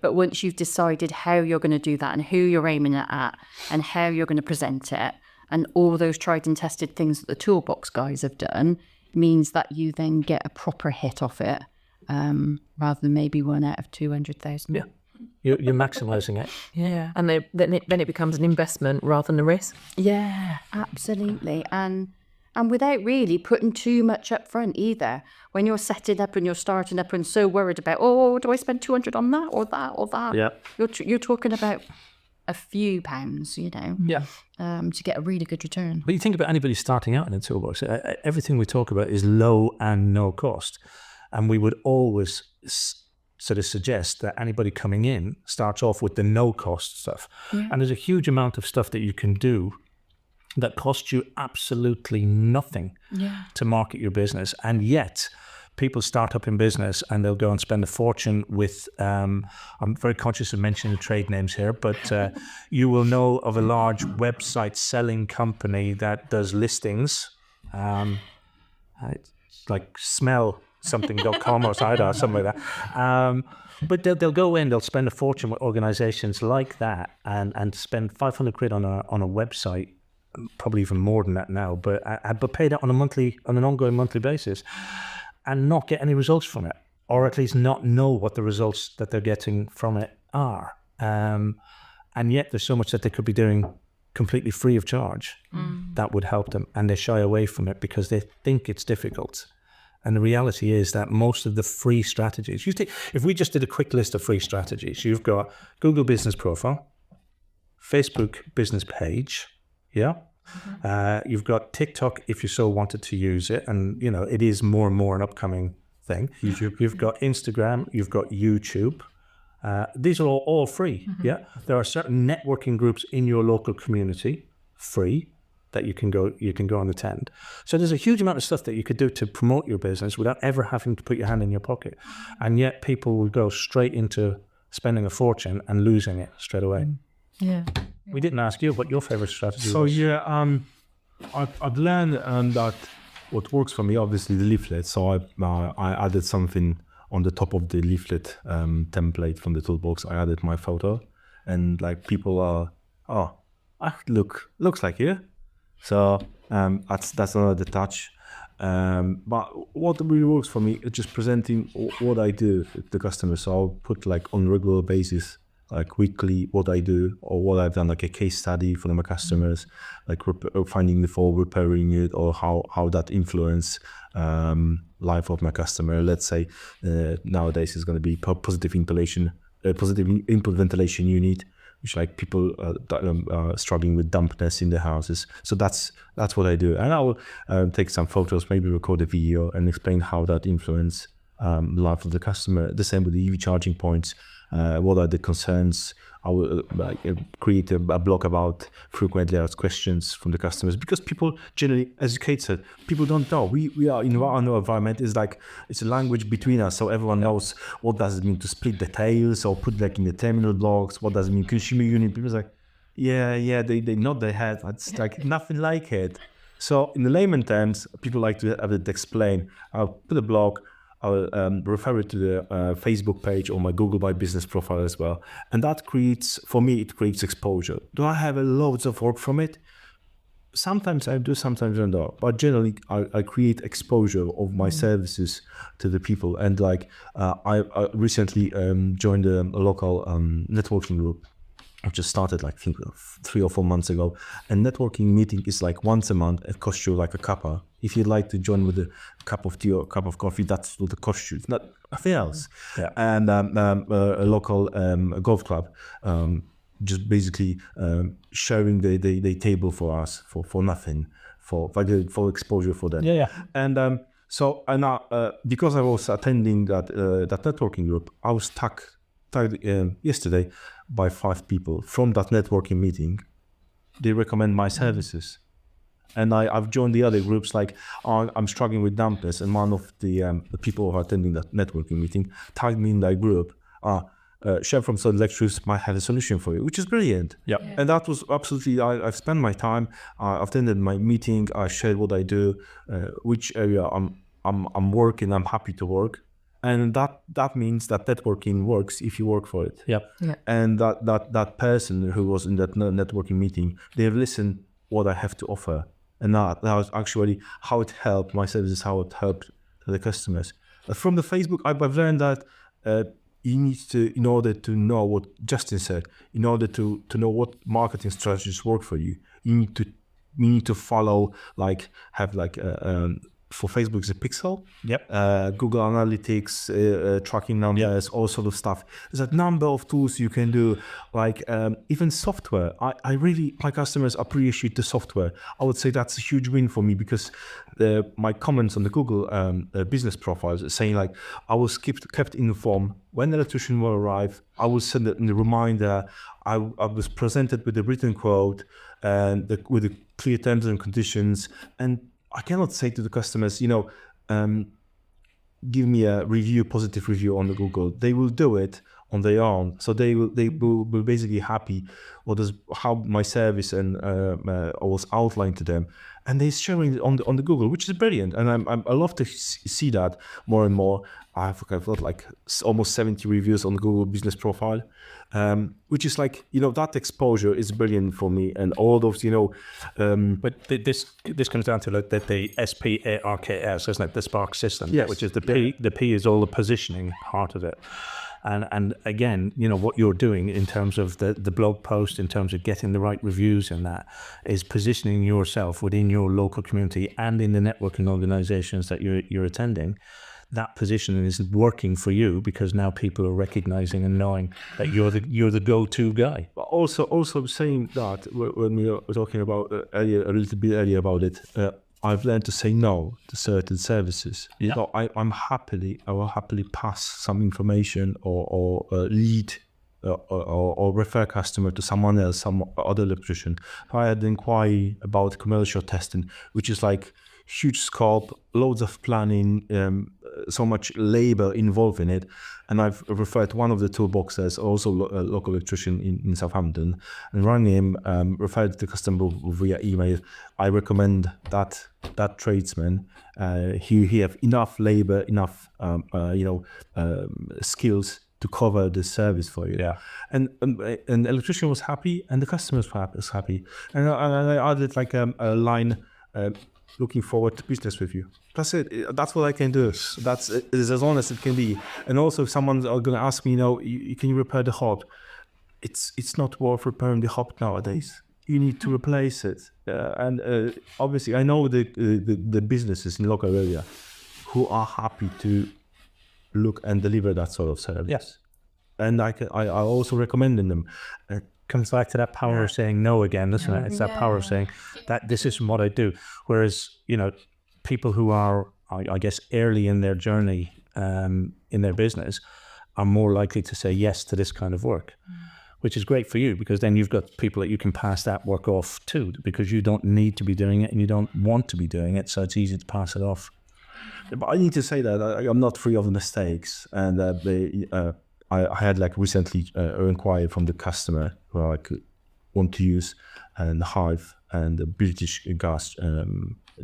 But once you've decided how you're going to do that and who you're aiming it at and how you're going to present it, and all those tried and tested things that the toolbox guys have done, means that you then get a proper hit off it, rather than maybe 1 out of 200,000. Yeah. You're maximizing it. Yeah. And then it becomes an investment rather than a risk. Yeah, absolutely. And without really putting too much up front either. When you're setting up and you're starting up and so worried about, oh, do I spend 200 on that or that or that? Yeah. You're talking about a few pounds, you know, to get a really good return. But you think about anybody starting out in a toolbox, everything we talk about is low and no cost. And we would always sort of suggest that anybody coming in starts off with the no cost stuff. Yeah. And there's a huge amount of stuff that you can do that costs you absolutely nothing to market your business. And yet people start up in business and they'll go and spend a fortune with, I'm very conscious of mentioning the trade names here, but you will know of a large website selling company that does listings, like smellsomething.com or something like that. But they'll go in, they'll spend a fortune with organizations like that and spend 500 quid on a website, probably even more than that now, but pay that on an ongoing monthly basis, and not get any results from it, or at least not know what the results that they're getting from it are. And yet there's so much that they could be doing completely free of charge that would help them, and they shy away from it because they think it's difficult. And the reality is that most of the free strategies, if we just did a quick list of free strategies, you've got Google Business Profile, Facebook Business Page, you've got TikTok if you so wanted to use it, and you know it is more and more an upcoming thing. YouTube. You've got Instagram, you've got YouTube. These are all free. There are certain networking groups in your local community, free, that you can go and attend. So there's a huge amount of stuff that you could do to promote your business without ever having to put your hand in your pocket. And yet people will go straight into spending a fortune and losing it straight away. Yeah. We didn't ask you what your favorite strategy So was. I've learned that what works for me, obviously the leaflet. So I added something on the top of the leaflet template from the toolbox. I added my photo, and like people are, looks like you. So that's another touch. But what really works for me is just presenting what I do to the customer. So I'll put like on a regular basis, like weekly, what I do or what I've done, like a case study for my customers, like finding the fault, repairing it, or how that influence life of my customer. Let's say nowadays is going to be positive input ventilation unit, which like people struggling with dampness in their houses. So that's what I do. And I will take some photos, maybe record a video and explain how that influence life of the customer. The same with the EV charging points. What are the concerns? I will create a blog about frequently asked questions from the customers, because people generally, as Kate said, people don't know. We are in our environment is like it's a language between us, so everyone knows what does it mean to split the tails or put like in the terminal blocks. What does it mean consumer unit? People's like, yeah, they nod their head. It's like nothing like it. So in the layman terms, people like to have it explained. I'll put a blog. I'll refer it to the Facebook page or my Google My Business profile as well. And that creates exposure. Do I have loads of work from it? Sometimes I do, sometimes I don't. But generally, I create exposure of my services to the people. And like I recently joined a local networking group. I just started like 3 or 4 months ago. And networking meeting is like once a month. It costs you like a cuppa. If you'd like to join with a cup of tea or a cup of coffee, that's what it costs you. It's not nothing else. Yeah. And a local golf club just basically sharing the table for us for nothing, for exposure for them. Yeah. And because I was attending that networking group, I was tagged yesterday by 5 people from that networking meeting. They recommend my services. And I've joined the other groups, like I'm struggling with dampness, and one of the people who are attending that networking meeting tagged me in that group. Shem from Electricians might have a solution for you, which is brilliant. Yeah. And that was absolutely, I've spent my time, I've attended my meeting, I shared what I do, which area I'm working, I'm happy to work. And that means that networking works if you work for it. Yep. Yeah. And that person who was in that networking meeting, they have listened what I have to offer. And that was actually how it helped my services, how it helped the customers. From the Facebook, I've learned that you need to, in order to know what Justin said, in order to know what marketing strategies work for you, you need to follow, for Facebook, it's a pixel. Yep. Google Analytics, tracking numbers, all sort of stuff. There's a number of tools you can do, even software. I really, my customers appreciate the software. I would say that's a huge win for me, because my comments on the Google business profiles are saying I was kept informed when the electrician will arrive. I was sent a reminder. I was presented with a written quote and with the clear terms and conditions. And I cannot say to the customers, give me a positive review on the Google. They will do it on their own. So they will be basically happy how my service and was outlined to them, and they're sharing it on the Google, which is brilliant. And I love to see that more and more. I've got almost 70 reviews on the Google business profile, which is that exposure is brilliant for me. And all those, But this comes down to the SPARKS, isn't it? The Spark system, yes. Which is the P. The P is all the positioning part of it. And again, what you're doing in terms of the blog post, in terms of getting the right reviews and that, is positioning yourself within your local community and in the networking organizations that you're attending. That positioning is working for you, because now people are recognizing and knowing that you're the go-to guy. But also saying that when we were talking about a little bit earlier about it, I've learned to say no to certain services. Yeah. So I will happily pass some information or lead or refer customer to someone else, some other electrician. I had an inquiry about commercial testing, which is huge scope, loads of planning, so much labor involved in it. And I've referred to one of the toolboxes, also a local electrician in Southampton, and rang him, referred the customer via email. I recommend that tradesman. He have enough labor, enough skills to cover the service for you. Yeah. And the electrician was happy, and the customer was happy. And I added a line. Looking forward to business with you. That's it. That's what I can do. That's as honest as it can be. And also, if someone's going to ask me, can you repair the hob? It's not worth repairing the hob nowadays. You need to replace it. And obviously, I know the businesses in the local area who are happy to look and deliver that sort of service. Yes. And I also recommend them. Comes back to that power of saying no again, doesn't it? It's that power of saying that this isn't what I do. Whereas, people who are, I guess, early in their journey in their business are more likely to say yes to this kind of work, which is great for you, because then you've got people that you can pass that work off to, because you don't need to be doing it and you don't want to be doing it. So it's easy to pass it off. But I need to say that I'm not free of mistakes. And I had recently an inquiry from the customer who I could want to use and Hive and the British Gas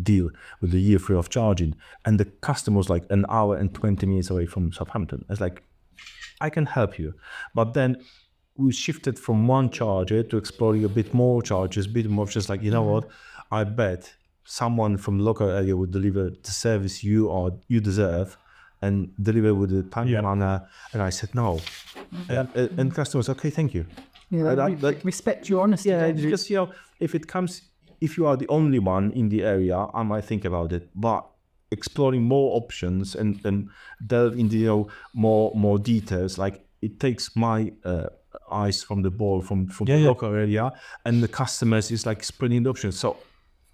deal with the year free of charging, and the customer was an hour and 20 minutes away from Southampton. It's I can help you, but then we shifted from one charger to exploring a bit more chargers, a bit more just what, I bet someone from the local area would deliver the service you deserve and deliver with the timely manner. And I said no. And customers, okay, thank you. Yeah, respect your honesty. Yeah, because if you are the only one in the area, I might think about it. But exploring more options and delve into more details, it takes my eyes from the ball from the local area, and the customers is like spreading the options. So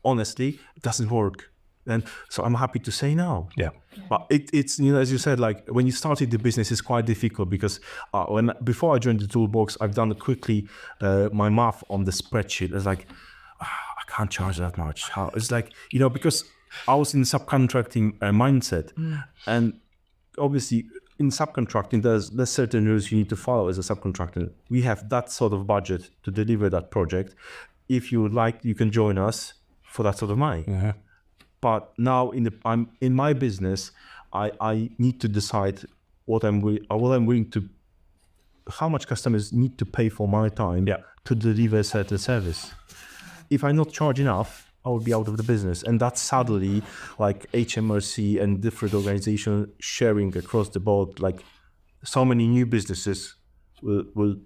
honestly, it doesn't work. And so I'm happy to say no. Yeah. But it's as you said, like when you started the business, it's quite difficult because before I joined the toolbox, I've done quickly my math on the spreadsheet. It's like I can't charge that much. How? It's like because I was in subcontracting mindset, and obviously in subcontracting, there's certain rules you need to follow as a subcontractor. We have that sort of budget to deliver that project. If you would like, you can join us for that sort of money. Uh-huh. But now I'm in my business, I need to decide what I'm willing to, how much customers need to pay for my time to deliver a certain service. If I not charge enough, I will be out of the business. And that's sadly like HMRC and different organizations sharing across the board. Like so many new businesses will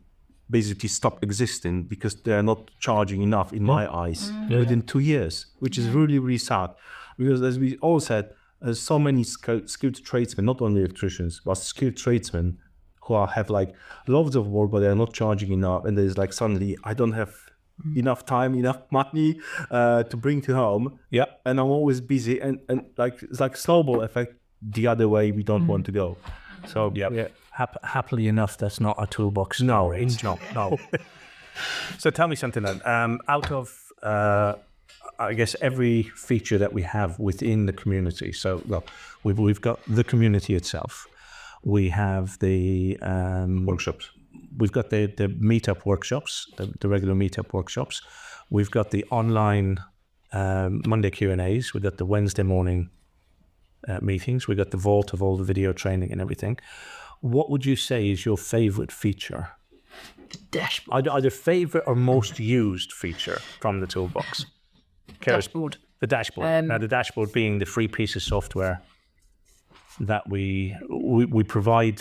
basically stop existing because they're not charging enough in my eyes within 2 years, which is really, really sad. Because as we all said, there's so many skilled tradesmen, not only electricians, but skilled tradesmen who have like loads of work, but they're not charging enough. And there's like suddenly, I don't have enough time, enough money to bring to home. Yeah. And I'm always busy. And like it's like snowball effect the other way we don't want to go. So yeah. Happily enough, that's not a toolbox. No, it's not. No. So tell me something then. Out of, I guess, every feature that we have within the community. So, well, we've got the community itself. We have the Workshops. We've got the meetup workshops, the regular meetup workshops. We've got the online Monday Q&As. We've got the Wednesday morning meetings. We've got the vault of all the video training and everything. What would you say is your favorite feature? The dashboard. Either favorite or most used feature from the toolbox? Dashboard. The dashboard. Now, the dashboard being the free piece of software that we provide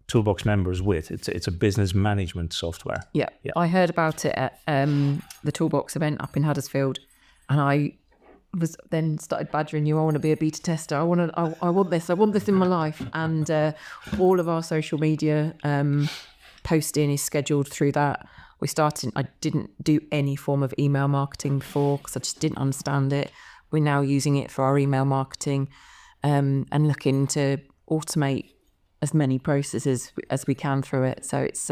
Toolbox members with. It's a business management software. Yeah. I heard about it at the Toolbox event up in Huddersfield, and I was then started badgering you. I want to be a beta tester. I want this. I want this in my life. And all of our social media posting is scheduled through that. I didn't do any form of email marketing before because I just didn't understand it. We're now using it for our email marketing and looking to automate as many processes as we can through it. So it's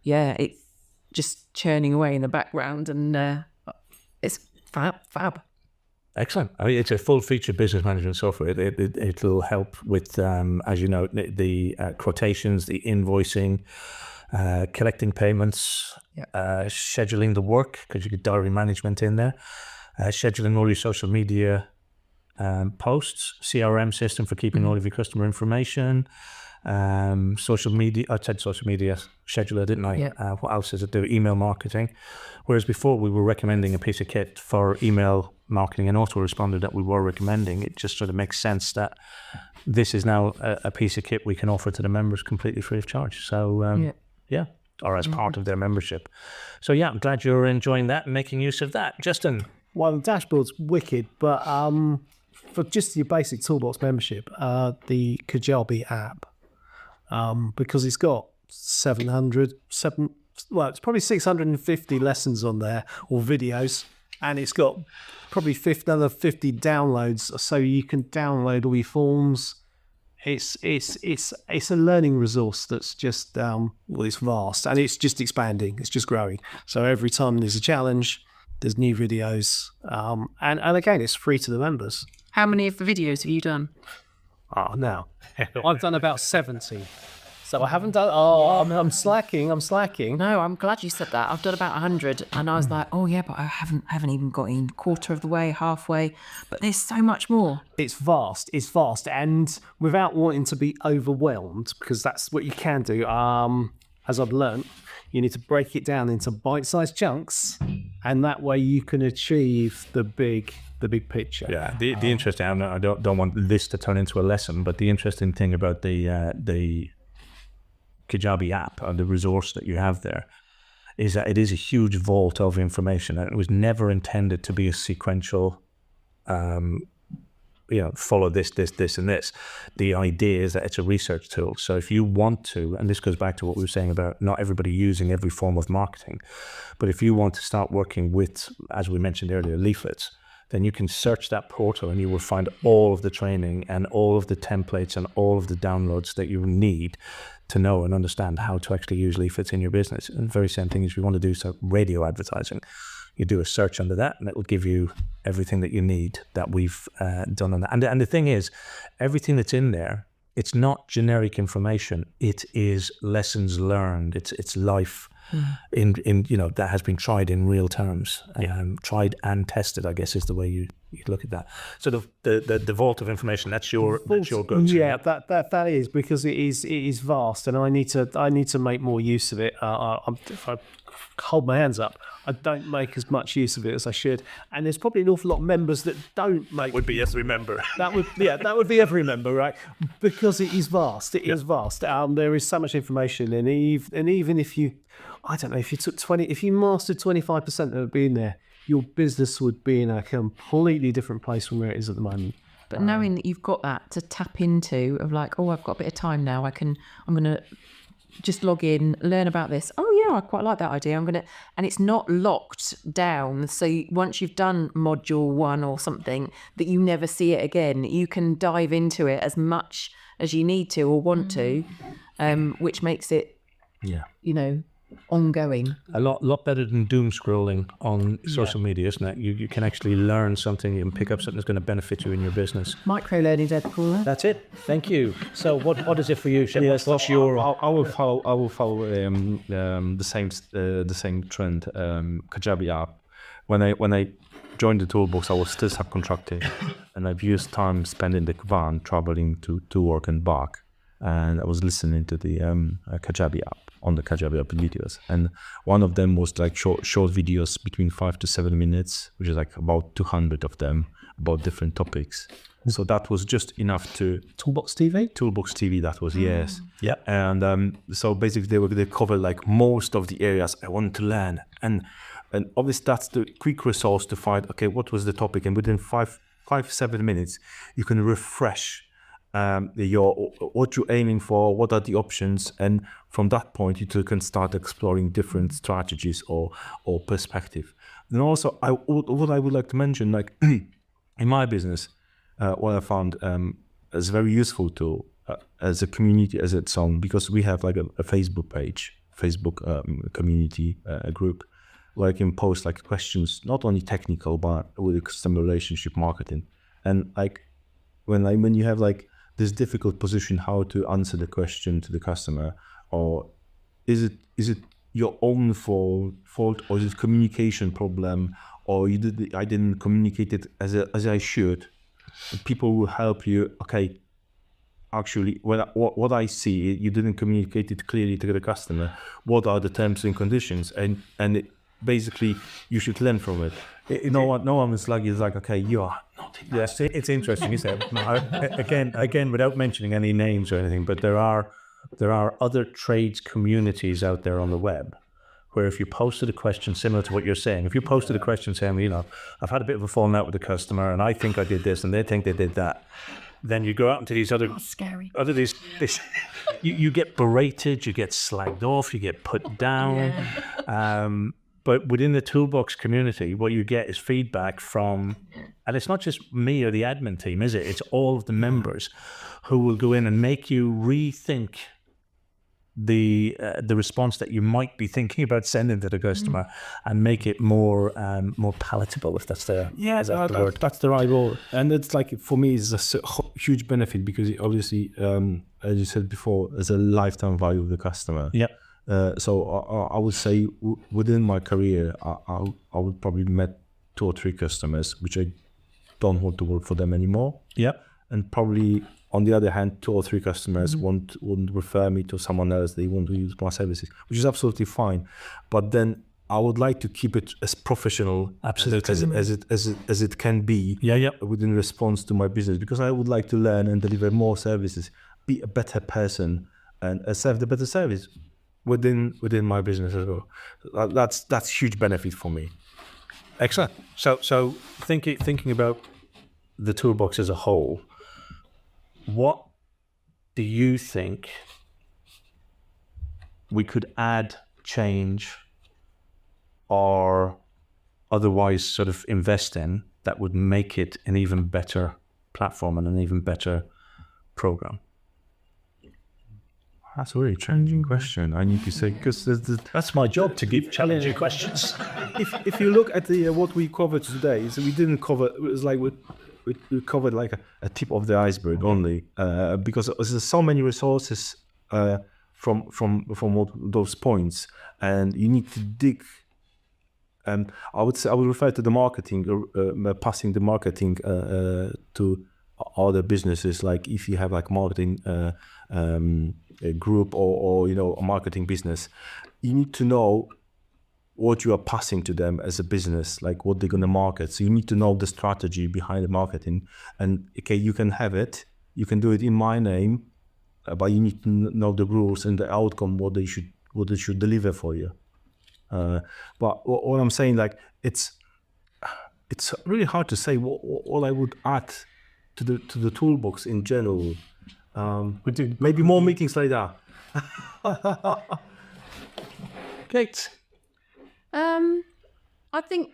it's just churning away in the background, and it's fab. Excellent. I mean, it's a full-feature business management software. It'll help with, as you know, the quotations, the invoicing, collecting payments, scheduling the work, because you get diary management in there, scheduling all your social media posts, CRM system for keeping all of your customer information, social media. I said social media scheduler, didn't I? Yeah. What else does it do? Email marketing. Whereas before we were recommending a piece of kit for email marketing and autoresponder that we were recommending. It just sort of makes sense that this is now a piece of kit we can offer to the members completely free of charge. So or as part of their membership. So yeah, I'm glad you're enjoying that and making use of that. Justin. Well, the dashboard's wicked, but for just your basic Toolbox membership, the Kajabi app, because it's got it's probably 650 lessons on there, or videos, and it's got probably another 50 downloads, so you can download all your forms. It's a learning resource that's just it's vast, and it's just expanding. It's just growing. So every time there's a challenge, there's new videos, and again, it's free to the members. How many of the videos have you done? Now I've done about 70. So I haven't done. I'm slacking. No, I'm glad you said that. I've done about 100, and I was like, oh yeah, but I haven't even got in quarter of the way, halfway. But there's so much more. It's vast, and without wanting to be overwhelmed, because that's what you can do. As I've learnt, you need to break it down into bite-sized chunks, and that way you can achieve the big picture. Yeah, the interesting. I don't want this to turn into a lesson, but the interesting thing about the Kajabi app, or the resource that you have there, is that it is a huge vault of information, and it was never intended to be a sequential follow this, and this. The idea is that it's a research tool. So if you want to, and this goes back to what we were saying about not everybody using every form of marketing, but if you want to start working with, as we mentioned earlier, leaflets, then you can search that portal and you will find all of the training and all of the templates and all of the downloads that you need to know and understand how to actually use leaflets in your business. And the very same thing is, we want to do so radio advertising. You do a search under that and it will give you everything that you need that we've done on that. And the thing is, everything that's in there, it's not generic information. It is lessons learned. It's life in that has been tried in real terms, tried and tested, I guess is the way you look at that. So the vault of information, that's your go-to. Yeah, that is, because it is vast, and I need to make more use of it. If I hold my hands up, I don't make as much use of it as I should, and there's probably an awful lot of members that don't make. Would be every member. That would be every member, right? Because it is vast. It is vast. There is so much information, and even if you, I don't know, if you took 20, if you mastered 25% of it being there, your business would be in a completely different place from where it is at the moment. But knowing that you've got that to tap into, of like, oh, I've got a bit of time now, I'm going to just log in, learn about this. Oh yeah, I quite like that idea. And it's not locked down. So once you've done module 1 or something, that you never see it again, you can dive into it as much as you need to or want to, which makes it, ongoing. A lot better than doom scrolling on social media, isn't it? You can actually learn something, you can pick up something that's going to benefit you in your business. Micro learning, Dad Caller. That's it. Thank you. So what is it for you, Shem? Yes, What's your? I will follow the same trend. Kajabi app. When I joined the Toolbox, I was still subcontracting, and I've used time spent in the van traveling to work and back, and I was listening to the Kajabi app. On the Kajabi app videos, and one of them was like short videos between 5 to 7 minutes, which is like about 200 of them about different topics. So that was just enough to Toolbox TV, that was, yes. Yeah. And so basically they cover like most of the areas I wanted to learn, and obviously that's the quick resource to find, okay, what was the topic, and within 5-7 minutes you can refresh what you're aiming for, what are the options, and from that point you can start exploring different strategies or perspective. And also, what I would like to mention, like in my business, what I found is very useful tool as a community as its own, because we have like a Facebook page, community group, where I can post like questions, not only technical but with customer relationship marketing, and like when you have like this difficult position, how to answer the question to the customer, or is it your own fault, or is it communication problem, or I didn't communicate it as I should? People will help you. Okay, actually, what I see, you didn't communicate it clearly to the customer. What are the terms and conditions? And basically, you should learn from it. No one is like, okay, you are not. Yes, it's interesting, isn't it? Again, without mentioning any names or anything, but there are other trades communities out there on the web where if you posted a question similar to what you're saying, if you posted a question saying, I've had a bit of a falling out with the customer and I think I did this and they think they did that, then you go out into these other scary. You get berated, you get slagged off, you get put down. Yeah. But within the Toolbox community, what you get is feedback from, and it's not just me or the admin team, is it? It's all of the members who will go in and make you rethink the response that you might be thinking about sending to the customer, and make it more palatable, if that's the word. That's the right word. And it's like, for me, it's a huge benefit, because it obviously, as you said before, there's a lifetime value of the customer. Yeah. So I would say within my career, I would probably met 2 or 3 customers which I don't want to work for them anymore. Yeah. And probably on the other hand, 2 or 3 customers wouldn't refer me to someone else. They want to use my services, which is absolutely fine. But then I would like to keep it as professional as it can be. Yeah. Within response to my business, because I would like to learn and deliver more services, be a better person, and serve the better service within my business as well. That's huge benefit for me. Excellent. So thinking about the toolbox as a whole, what do you think we could add, change, or otherwise sort of invest in that would make it an even better platform and an even better program? That's a really challenging question. I need to say, because That's my job, to give challenging questions. if you look at the what we covered today, so we didn't cover. It was like we covered like a tip of the iceberg only, because there's so many resources from all those points, and you need to dig. And I would refer to the marketing, passing the marketing to other businesses. Like if you have like marketing a group or a marketing business, you need to know what you are passing to them as a business, like what they're going to market. So you need to know the strategy behind the marketing. And okay, you can have it, you can do it in my name, but you need to know the rules and the outcome, what they should deliver for you. But what I'm saying, like it's really hard to say what I would add to the toolbox in general. We do maybe more meetings like that. Kate? I think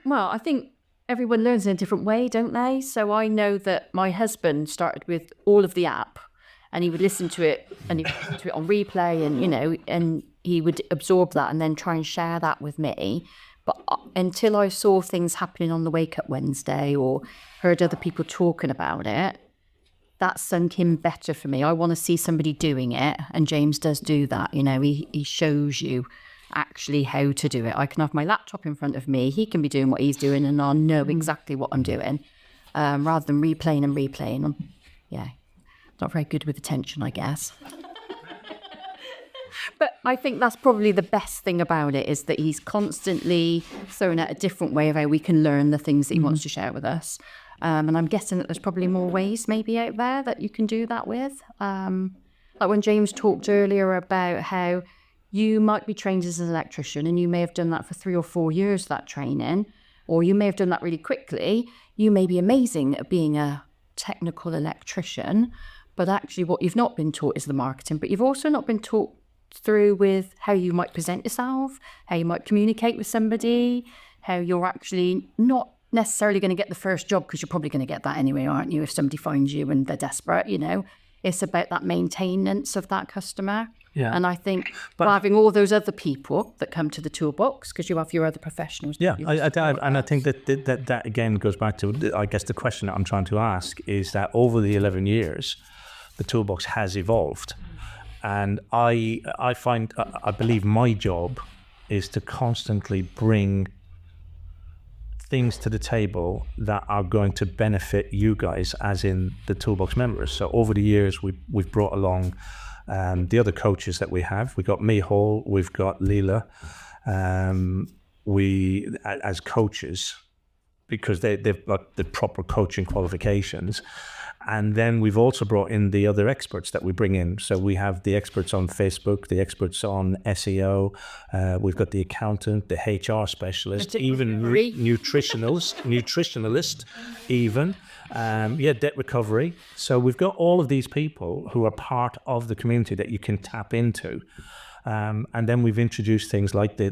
everyone learns in a different way, don't they? So I know that my husband started with all of the app, and he would listen to it, and he would listen to it on replay, and and he would absorb that and then try and share that with me. But until I saw things happening on the Wake Up Wednesday or heard other people talking about it, that sunk in better for me. I want to see somebody doing it, and James does do that. He shows you actually how to do it. I can have my laptop in front of me, he can be doing what he's doing, and I'll know exactly what I'm doing, rather than replaying. Yeah, not very good with attention, I guess. But I think that's probably the best thing about it, is that he's constantly throwing out a different way of how we can learn the things that he wants to share with us. And I'm guessing that there's probably more ways maybe out there that you can do that with. Like when James talked earlier about how you might be trained as an electrician and you may have done that for 3 or 4 years, that training, or you may have done that really quickly. You may be amazing at being a technical electrician, but actually what you've not been taught is the marketing, but you've also not been taught through with how you might present yourself, how you might communicate with somebody, how you're actually not necessarily going to get the first job, because you're probably going to get that anyway, aren't you, if somebody finds you and they're desperate. It's about that maintenance of that customer. Yeah. And I think having all those other people that come to the toolbox, because you have your other professionals. Yeah, I think that again goes back to, I guess, the question that I'm trying to ask is that over the 11 years, the toolbox has evolved. And I believe my job is to constantly bring things to the table that are going to benefit you guys, as in the toolbox members. So over the years, we've brought along the other coaches that we have. We've got Mihal, we've got Leela, we as coaches, because they've got the proper coaching qualifications. And then we've also brought in the other experts that we bring in. So we have the experts on Facebook, the experts on SEO. We've got the accountant, the HR specialist, even nutritionalist, even. Debt recovery. So we've got all of these people who are part of the community that you can tap into. And then we've introduced things like the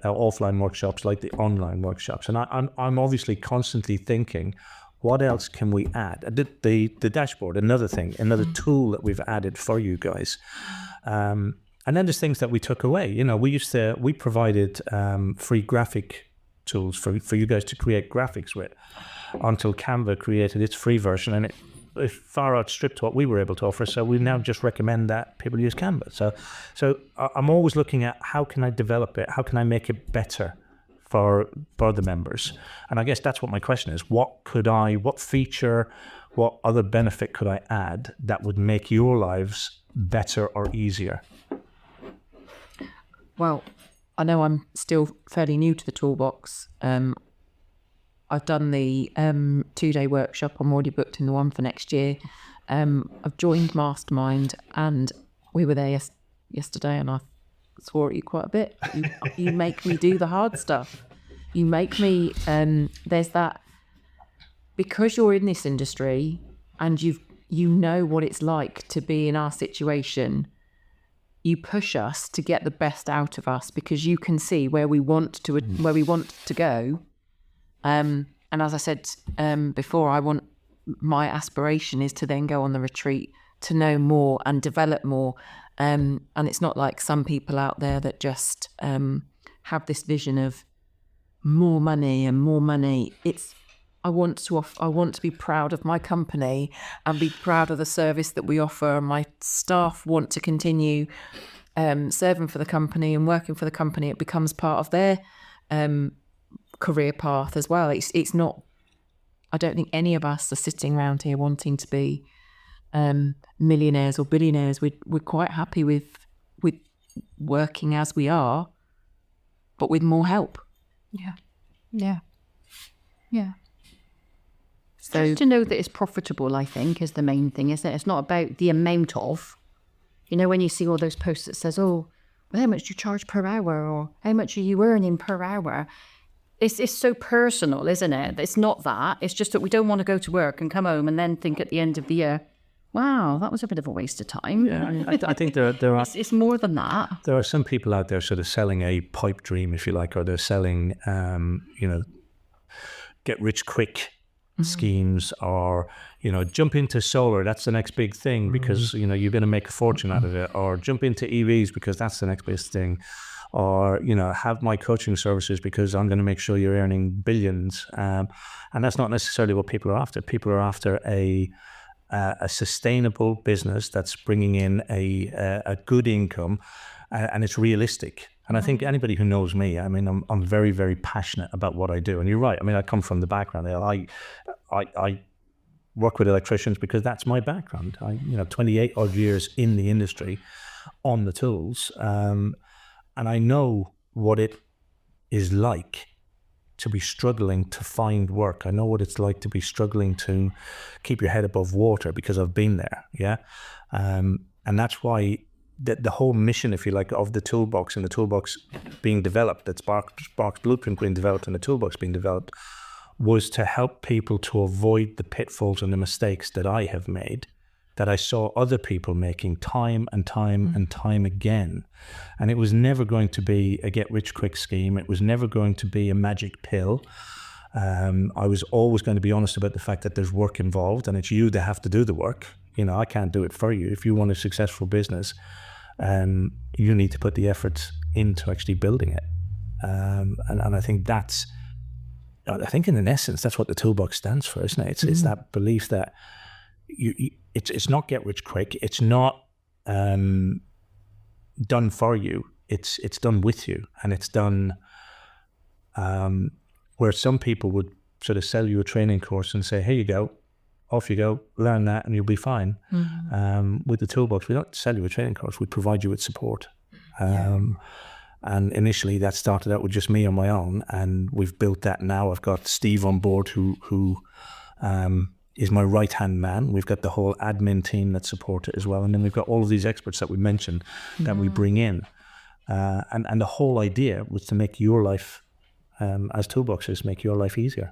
offline workshops, like the online workshops. And I'm obviously constantly thinking, what else can we add? The dashboard, another thing, another tool that we've added for you guys. And then there's things that we took away. We provided free graphic tools for you guys to create graphics with, until Canva created its free version, and it far outstripped what we were able to offer. So we now just recommend that people use Canva. So I'm always looking at, how can I develop it? How can I make it better for the members? And I guess that's what my question is. What feature, what other benefit could I add that would make your lives better or easier? Well, I know I'm still fairly new to the toolbox. I've done the 2-day workshop. I'm already booked in the one for next year. I've joined Mastermind, and we were there yesterday, and I swore at you quite a bit. You make me do the hard stuff. You make me, there's that because you're in this industry and you know what it's like to be in our situation, you push us to get the best out of us because you can see where we want to go. And as I said before, my aspiration is to then go on the retreat to know more and develop more. And it's not like some people out there that just have this vision of more money and more money. I want to be proud of my company and be proud of the service that we offer. My staff want to continue serving for the company and working for the company. It becomes part of their career path as well. It's not. I don't think any of us are sitting around here wanting to be millionaires or billionaires. We're quite happy with working as we are, but with more help. Yeah. So Just to know that it's profitable, I think, is the main thing, isn't it? It's not about the amount of, when you see all those posts that says, oh, well, how much do you charge per hour, or how much are you earning per hour? It's so personal, isn't it? It's not that. It's just that we don't want to go to work and come home and then think at the end of the year, wow, that was a bit of a waste of time. Yeah, I think there are It's more than that. there are some people out there sort of selling a pipe dream, if you like, or they're selling, get rich quick schemes, or jump into solar, that's the next big thing because you're going to make a fortune out of it, or jump into EVs because that's the next big thing, or have my coaching services because I'm going to make sure you're earning billions, and that's not necessarily what people are after. People are after a sustainable business that's bringing in a good income, and it's realistic. And I think anybody who knows me, I mean, I'm very, very passionate about what I do. And you're right. I mean, I come from the background. I work with electricians because that's my background. 28 odd years in the industry on the tools. And I know what it is like to be struggling to find work. I know what it's like to be struggling to keep your head above water because I've been there. Yeah. And that's why the whole mission, if you like, of the toolbox and the toolbox being developed, that Spark's blueprint being developed and the toolbox being developed, was to help people to avoid the pitfalls and the mistakes that I have made, that I saw other people making time and time and time again. And it was never going to be a get-rich-quick scheme. It was never going to be a magic pill. I was always going to be honest about the fact that there's work involved and it's you that have to do the work. I can't do it for you. If you want a successful business, you need to put the effort into actually building it. And I think in an essence, that's what the toolbox stands for, isn't it? It's that belief that it's not get rich quick. It's not done for you. It's done with you, and it's done where some people would sort of sell you a training course and say, "Here you go, off you go, learn that, and you'll be fine." With the toolbox, we don't sell you a training course. We provide you with support. And initially, that started out with just me on my own, and we've built that now. I've got Steve on board, who is my right-hand man. We've got the whole admin team that support it as well. And then we've got all of these experts that we mentioned that we bring in. And the whole idea was to make your life, as toolboxers, make your life easier.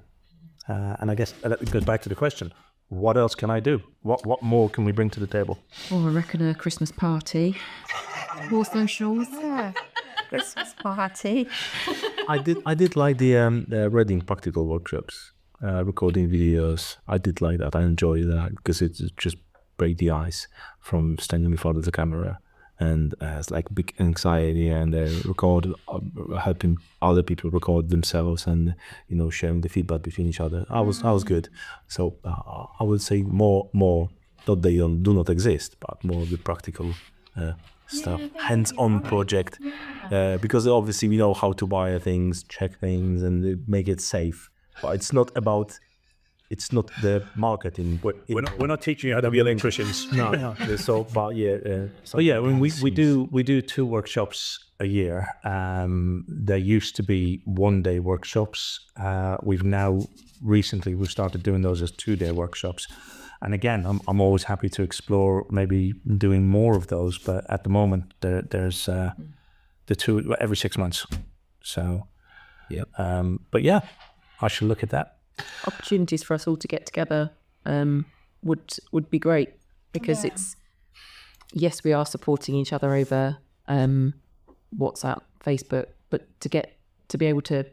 And I guess that goes back to the question, what else can I do? What more can we bring to the table? Oh, I reckon a Christmas party. More socials. Yeah. Christmas party. I did like the Reading practical workshops. Recording videos. I did like that. I enjoy that because it just break the ice from standing before the camera, and it's like big anxiety, and they record, helping other people record themselves, and sharing the feedback between each other. I was good. So I would say more not they do not exist, but more of the practical stuff, hands-on project, because obviously we know how to buy things, check things, and make it safe. But it's not the marketing. We're not teaching you how to be electricians. No. So, but yeah. I mean, we do 2 workshops a year. There used to be 1-day workshops. We've started doing those as 2-day workshops. And again, I'm always happy to explore maybe doing more of those. But at the moment, there's the 2 every 6 months. So, yeah. But yeah. I should look at that. opportunities for us all to get together would be great, because it's, yes, we are supporting each other over WhatsApp, Facebook, but to be able to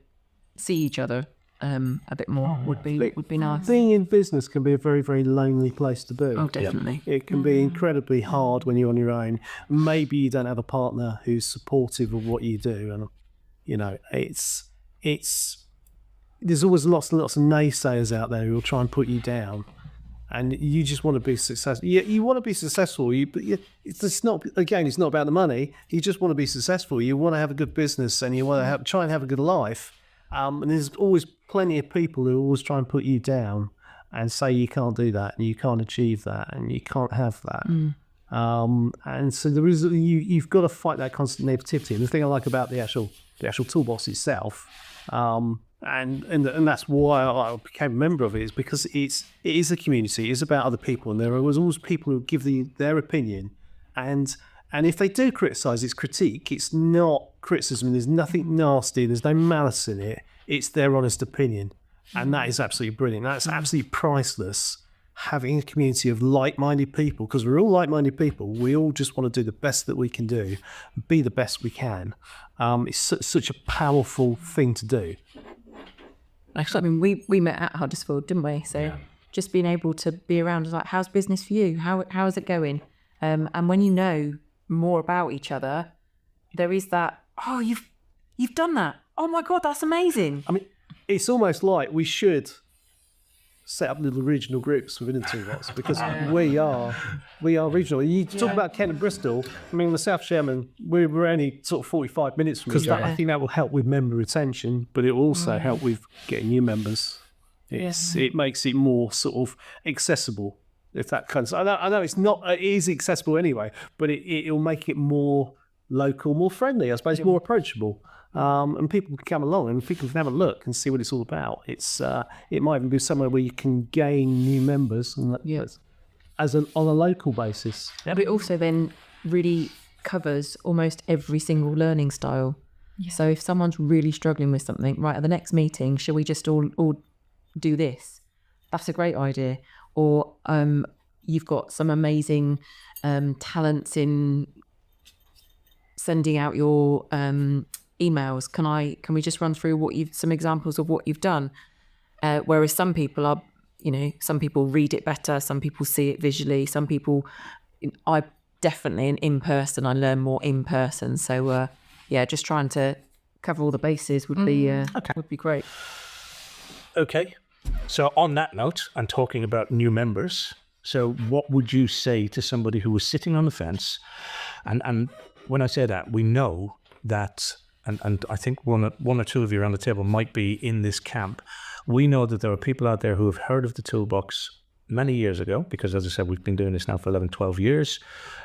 see each other a bit more would be nice. Being in business can be a very, very lonely place to be. Oh, definitely. It can be incredibly hard when you're on your own. Maybe you don't have a partner who's supportive of what you do, and you know, it's there's always lots and lots of naysayers out there who will try and put you down, and you just want to be successful. You want to be successful. It's not about the money. You just want to be successful. You want to have a good business, and you want to try and have a good life. And there's always plenty of people who always try and put you down and say you can't do that, and you can't achieve that, and you can't have that. And so there is you've got to fight that constant negativity. And the thing I like about the actual toolbox itself, and that's why I became a member of it, is because it is a community. It is about other people, and there are always people who give their opinion, and if they do criticise, it's critique. It's not criticism. There's nothing nasty. There's no malice in it. It's their honest opinion, and that is absolutely brilliant. That's absolutely priceless. Having a community of like-minded people, because we're all like-minded people. We all just want to do the best that we can do, be the best we can. It's such a powerful thing to do. Actually, I mean, we met at Huddersfield, didn't we? So just being able to be around is like, how's business for you? How is it going? And when you know more about each other, there is that, oh, you've done that. Oh my God, that's amazing. I mean, it's almost like we should set up little regional groups within the toolbox, because we are regional. You talk about Kent and Bristol. I mean, the South Sherman, we're only sort of 45 minutes from each other. I think that will help with member retention, but it will also help with getting new members. It makes it more sort of accessible. If that kind of, I know it's not, it is accessible anyway, but it'll make it more local, more friendly, I suppose, more approachable. And people can come along and people can have a look and see what it's all about. It might even be somewhere where you can gain new members and on a local basis. But it also then really covers almost every single learning style. Yeah. So if someone's really struggling with something, right, at the next meeting, shall we just all do this? That's a great idea. Or you've got some amazing talents in sending out your emails. Can we just run through some examples of what you've done? Whereas some people some people read it better, some people see it visually, some people, I definitely in person, I learn more in person. So just trying to cover all the bases would be great. Okay. So on that note, and talking about new members, so what would you say to somebody who was sitting on the fence? And when I say that, we know that, and I think one or two of you around the table might be in this camp. We know that there are people out there who have heard of the toolbox many years ago, because as I said, we've been doing this now for 11, 12 years.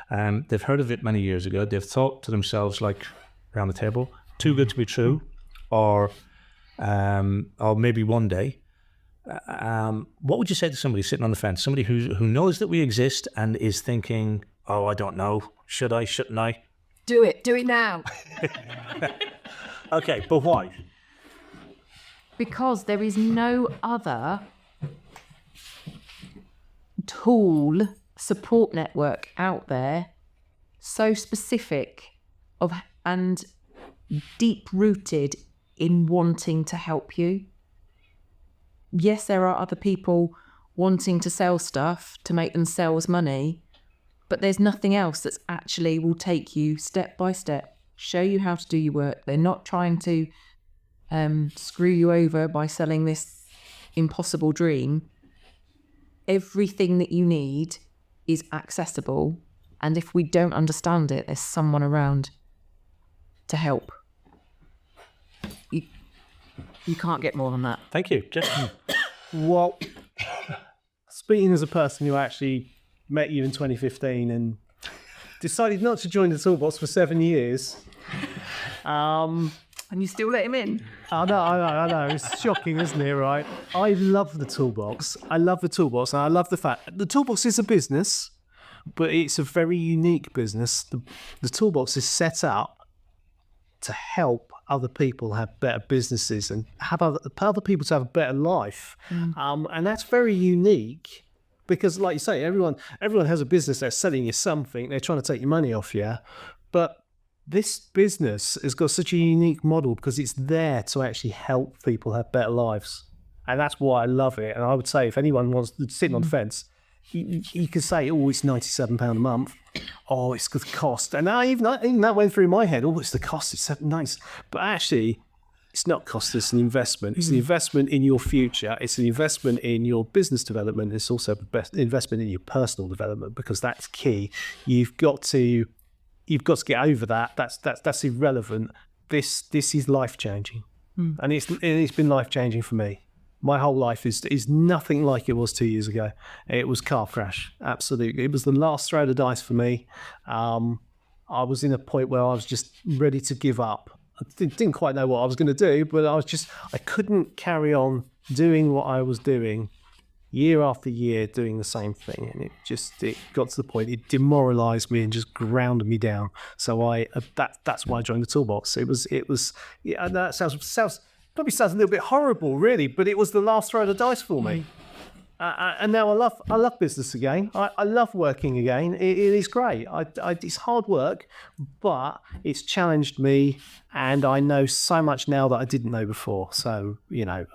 They've heard of it many years ago. They've thought to themselves, like around the table, too good to be true, or maybe one day. What would you say to somebody sitting on the fence, somebody who knows that we exist and is thinking, oh, I don't know, should I, shouldn't I? Do it now. Okay, but why? Because there is no other tool support network out there so specific and deep rooted in wanting to help you. Yes, there are other people wanting to sell stuff to make themselves money, but there's nothing else that's actually will take you step by step, show you how to do your work. They're not trying to screw you over by selling this impossible dream. Everything that you need is accessible, and if we don't understand it, there's someone around to help. You can't get more than that. Thank you. Well, speaking as a person who actually met you in 2015 and decided not to join the toolbox for 7 years. And you still let him in? I know. It's shocking, isn't it, right? I love the toolbox. And I love the fact the toolbox is a business, but it's a very unique business. The toolbox is set up to help other people have better businesses and have other people to have a better life. And that's very unique because, like you say, everyone has a business that's selling you something. They're trying to take your money off you. But this business has got such a unique model because it's there to actually help people have better lives. And that's why I love it. And I would say if anyone wants to sit on the fence, you could say, oh, it's £97 a month. Oh, it's the cost. And even that went through my head. Oh, it's the cost. It's nice. But actually, it's not cost. It's an investment. It's an investment in your future. It's an investment in your business development. It's also an investment in your personal development because that's key. You've got to get over that. That's irrelevant. This is life changing, and it's been life changing for me. My whole life is nothing like it was 2 years ago. It was car crash, absolutely. It was the last throw of the dice for me. I was in a point where I was just ready to give up. I didn't quite know what I was going to do, but I couldn't carry on doing what I was doing year after year, doing the same thing, and it got to the point it demoralised me and just ground me down. So that's why I joined the Toolbox. It was yeah. That sounds a little bit horrible, really, but it was the last throw of the dice for me. And now I love business again. I love working again. It is great. It's hard work, but it's challenged me, and I know so much now that I didn't know before. So I'm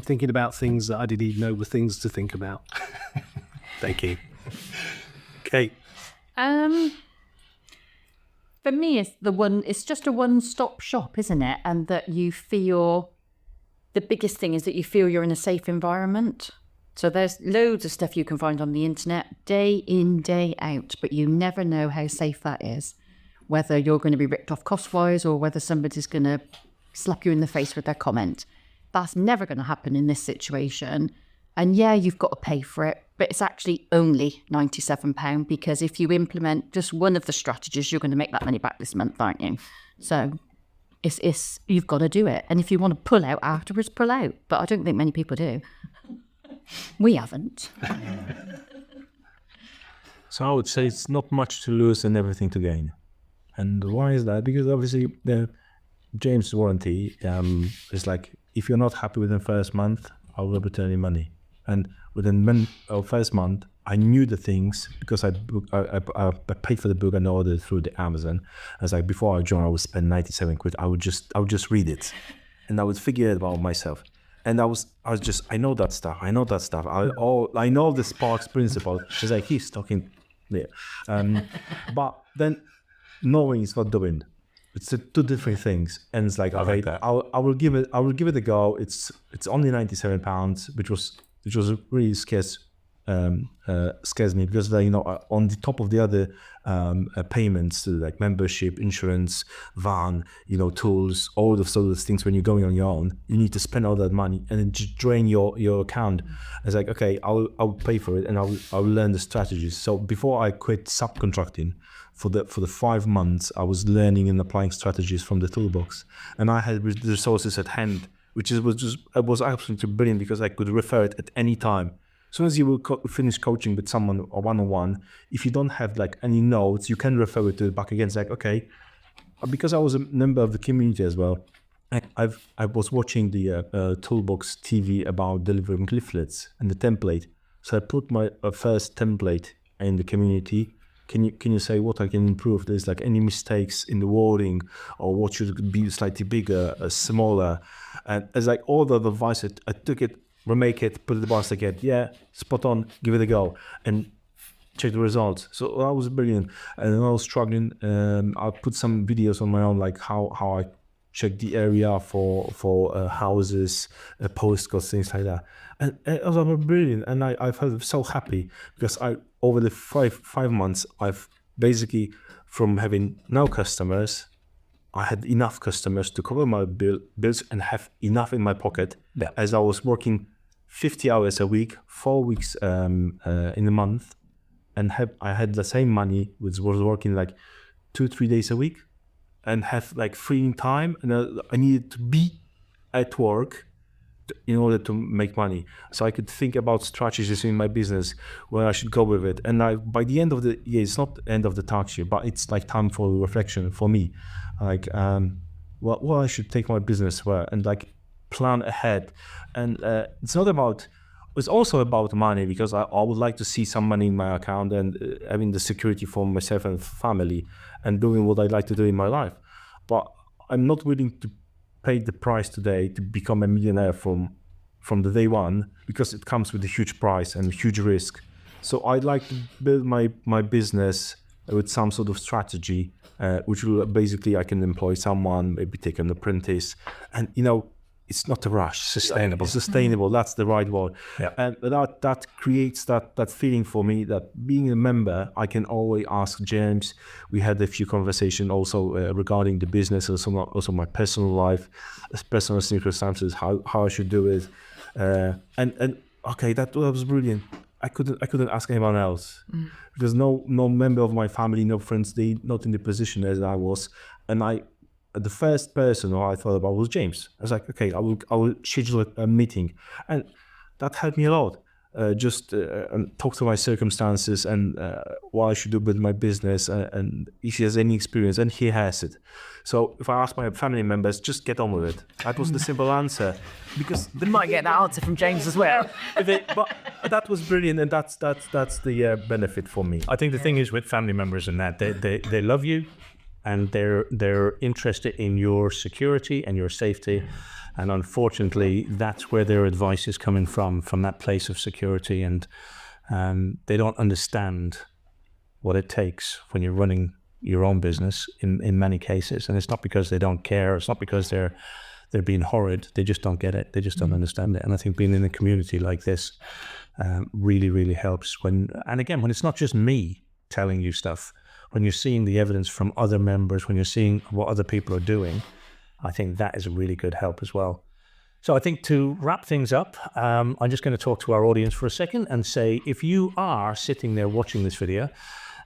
thinking about things that I didn't even know were things to think about. Thank you. Okay. For me, it's just a one-stop shop, isn't it? And that you feel, the biggest thing is that you feel you're in a safe environment. So there's loads of stuff you can find on the internet day in, day out, but you never know how safe that is. Whether you're going to be ripped off cost-wise or whether somebody's going to slap you in the face with their comment. That's never going to happen in this situation. And yeah, you've got to pay for it, but it's actually only £97 because if you implement just one of the strategies, you're going to make that money back this month, aren't you? So it's you've got to do it. And if you want to pull out afterwards, pull out. But I don't think many people do. We haven't. So I would say it's not much to lose and everything to gain. And why is that? Because obviously the James warranty is like, if you're not happy within the first month, I will return your money. And within the first month, I knew the things because I paid for the book and ordered through the Amazon. I was like, before I joined, I would spend 97 quid. I would just read it, and I would figure it out myself. And I know that stuff. I know the Sparks principle. It's like he's talking there, but then knowing is not doing. It's two different things, and it's like, okay, I will give it a go. It's only £97, which was really scares me because on the top of the other payments like membership, insurance, van, tools, all of those things. When you're going on your own, you need to spend all that money and then just drain your account. It's like, okay, I'll pay for it and I'll learn the strategies. So before I quit subcontracting, for the 5 months, I was learning and applying strategies from the Toolbox, and I had the resources at hand, which was absolutely brilliant because I could refer it at any time. As soon as you will finish coaching with someone or one-on-one, if you don't have like any notes, you can refer it to back again. It's like, okay, because I was a member of the community as well, I was watching the Toolbox TV about delivering leaflets and the template. So I put my first template in the community. Can you say what I can improve? There's like any mistakes in the wording or what should be slightly bigger, smaller, and it's like all the advice. I took it, remake it, put it once again. Yeah, spot on. Give it a go and check the results. So that was brilliant. And then I was struggling. I put some videos on my own, like how I check the area for houses, postcodes, things like that. And it was brilliant. And I felt so happy because over the five months, I've basically, from having no customers, I had enough customers to cover my bills and have enough in my pocket. Yeah. As I was working 50 hours a week, 4 weeks in a month, and I had the same money, which was working like 2-3 days a week, and have like free time, and I needed to be at work in order to make money. So I could think about strategies in my business where I should go with it. And by the end of the year, it's not the end of the tax year, but it's like time for reflection for me. Like, what I should take my business where, and like plan ahead. And it's also about money, because I would like to see some money in my account and having the security for myself and family and doing what I like to do in my life. But I'm not willing to pay the price today to become a millionaire from the day one, because it comes with a huge price and huge risk. So I'd like to build my business with some sort of strategy, which will basically, I can employ someone, maybe take an apprentice, and it's not a rush. Sustainable. That's the right word. Yeah. And that creates that feeling for me that being a member, I can always ask James. We had a few conversations also regarding the business, also my personal life, personal circumstances, how I should do it. And okay, that was brilliant. I couldn't ask anyone else, because no member of my family, no friends, they not in the position as I was, and the first person who I thought about was James. I was like, okay, I will schedule a meeting, and that helped me a lot. And talk to my circumstances and what I should do with my business, and if he has any experience, and he has it. So if I ask my family members, just get on with it. That was the simple answer, because We might get that answer from James as well. but that was brilliant, and that's the benefit for me. I think the thing is with family members and that they love you, and they're interested in your security and your safety, and unfortunately that's where their advice is coming from that place of security, and they don't understand what it takes when you're running your own business in many cases. And it's not because they don't care, it's not because they're being horrid, they just don't get it, they just don't understand it. And I think being in a community like this really, really helps when it's not just me telling you stuff. When you're seeing the evidence from other members, when you're seeing what other people are doing, I think that is a really good help as well. So I think to wrap things up, I'm just going to talk to our audience for a second and say, if you are sitting there watching this video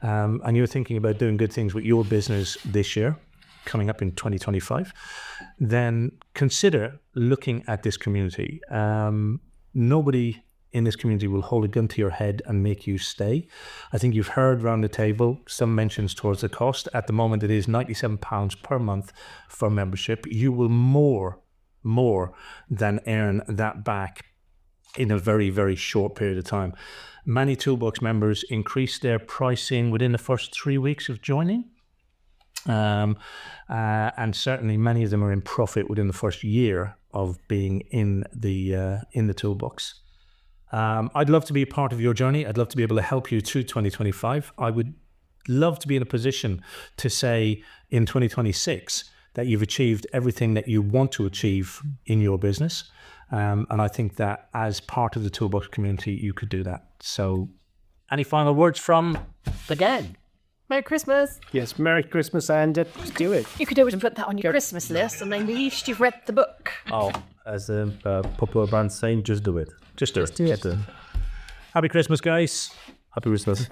and you're thinking about doing good things with your business this year, coming up in 2025, then consider looking at this community. Nobody in this community will hold a gun to your head and make you stay. I think you've heard around the table some mentions towards the cost. At the moment, it is £97 per month for membership. You will more than earn that back in a very, very short period of time. Many Toolbox members increase their pricing within the first 3 weeks of joining. And certainly many of them are in profit within the first year of being in the Toolbox. I'd love to be a part of your journey. I'd love to be able to help you through 2025. I would love to be in a position to say in 2026 that you've achieved everything that you want to achieve in your business. And I think that as part of the Toolbox community, you could do that. So any final words from the gang? Merry Christmas. Yes, Merry Christmas, and do it. You could always put that on your Christmas list, and then at least you've read the book. Oh, as a popular brand saying, just do it. Just do it. Happy Christmas, guys. Happy Christmas.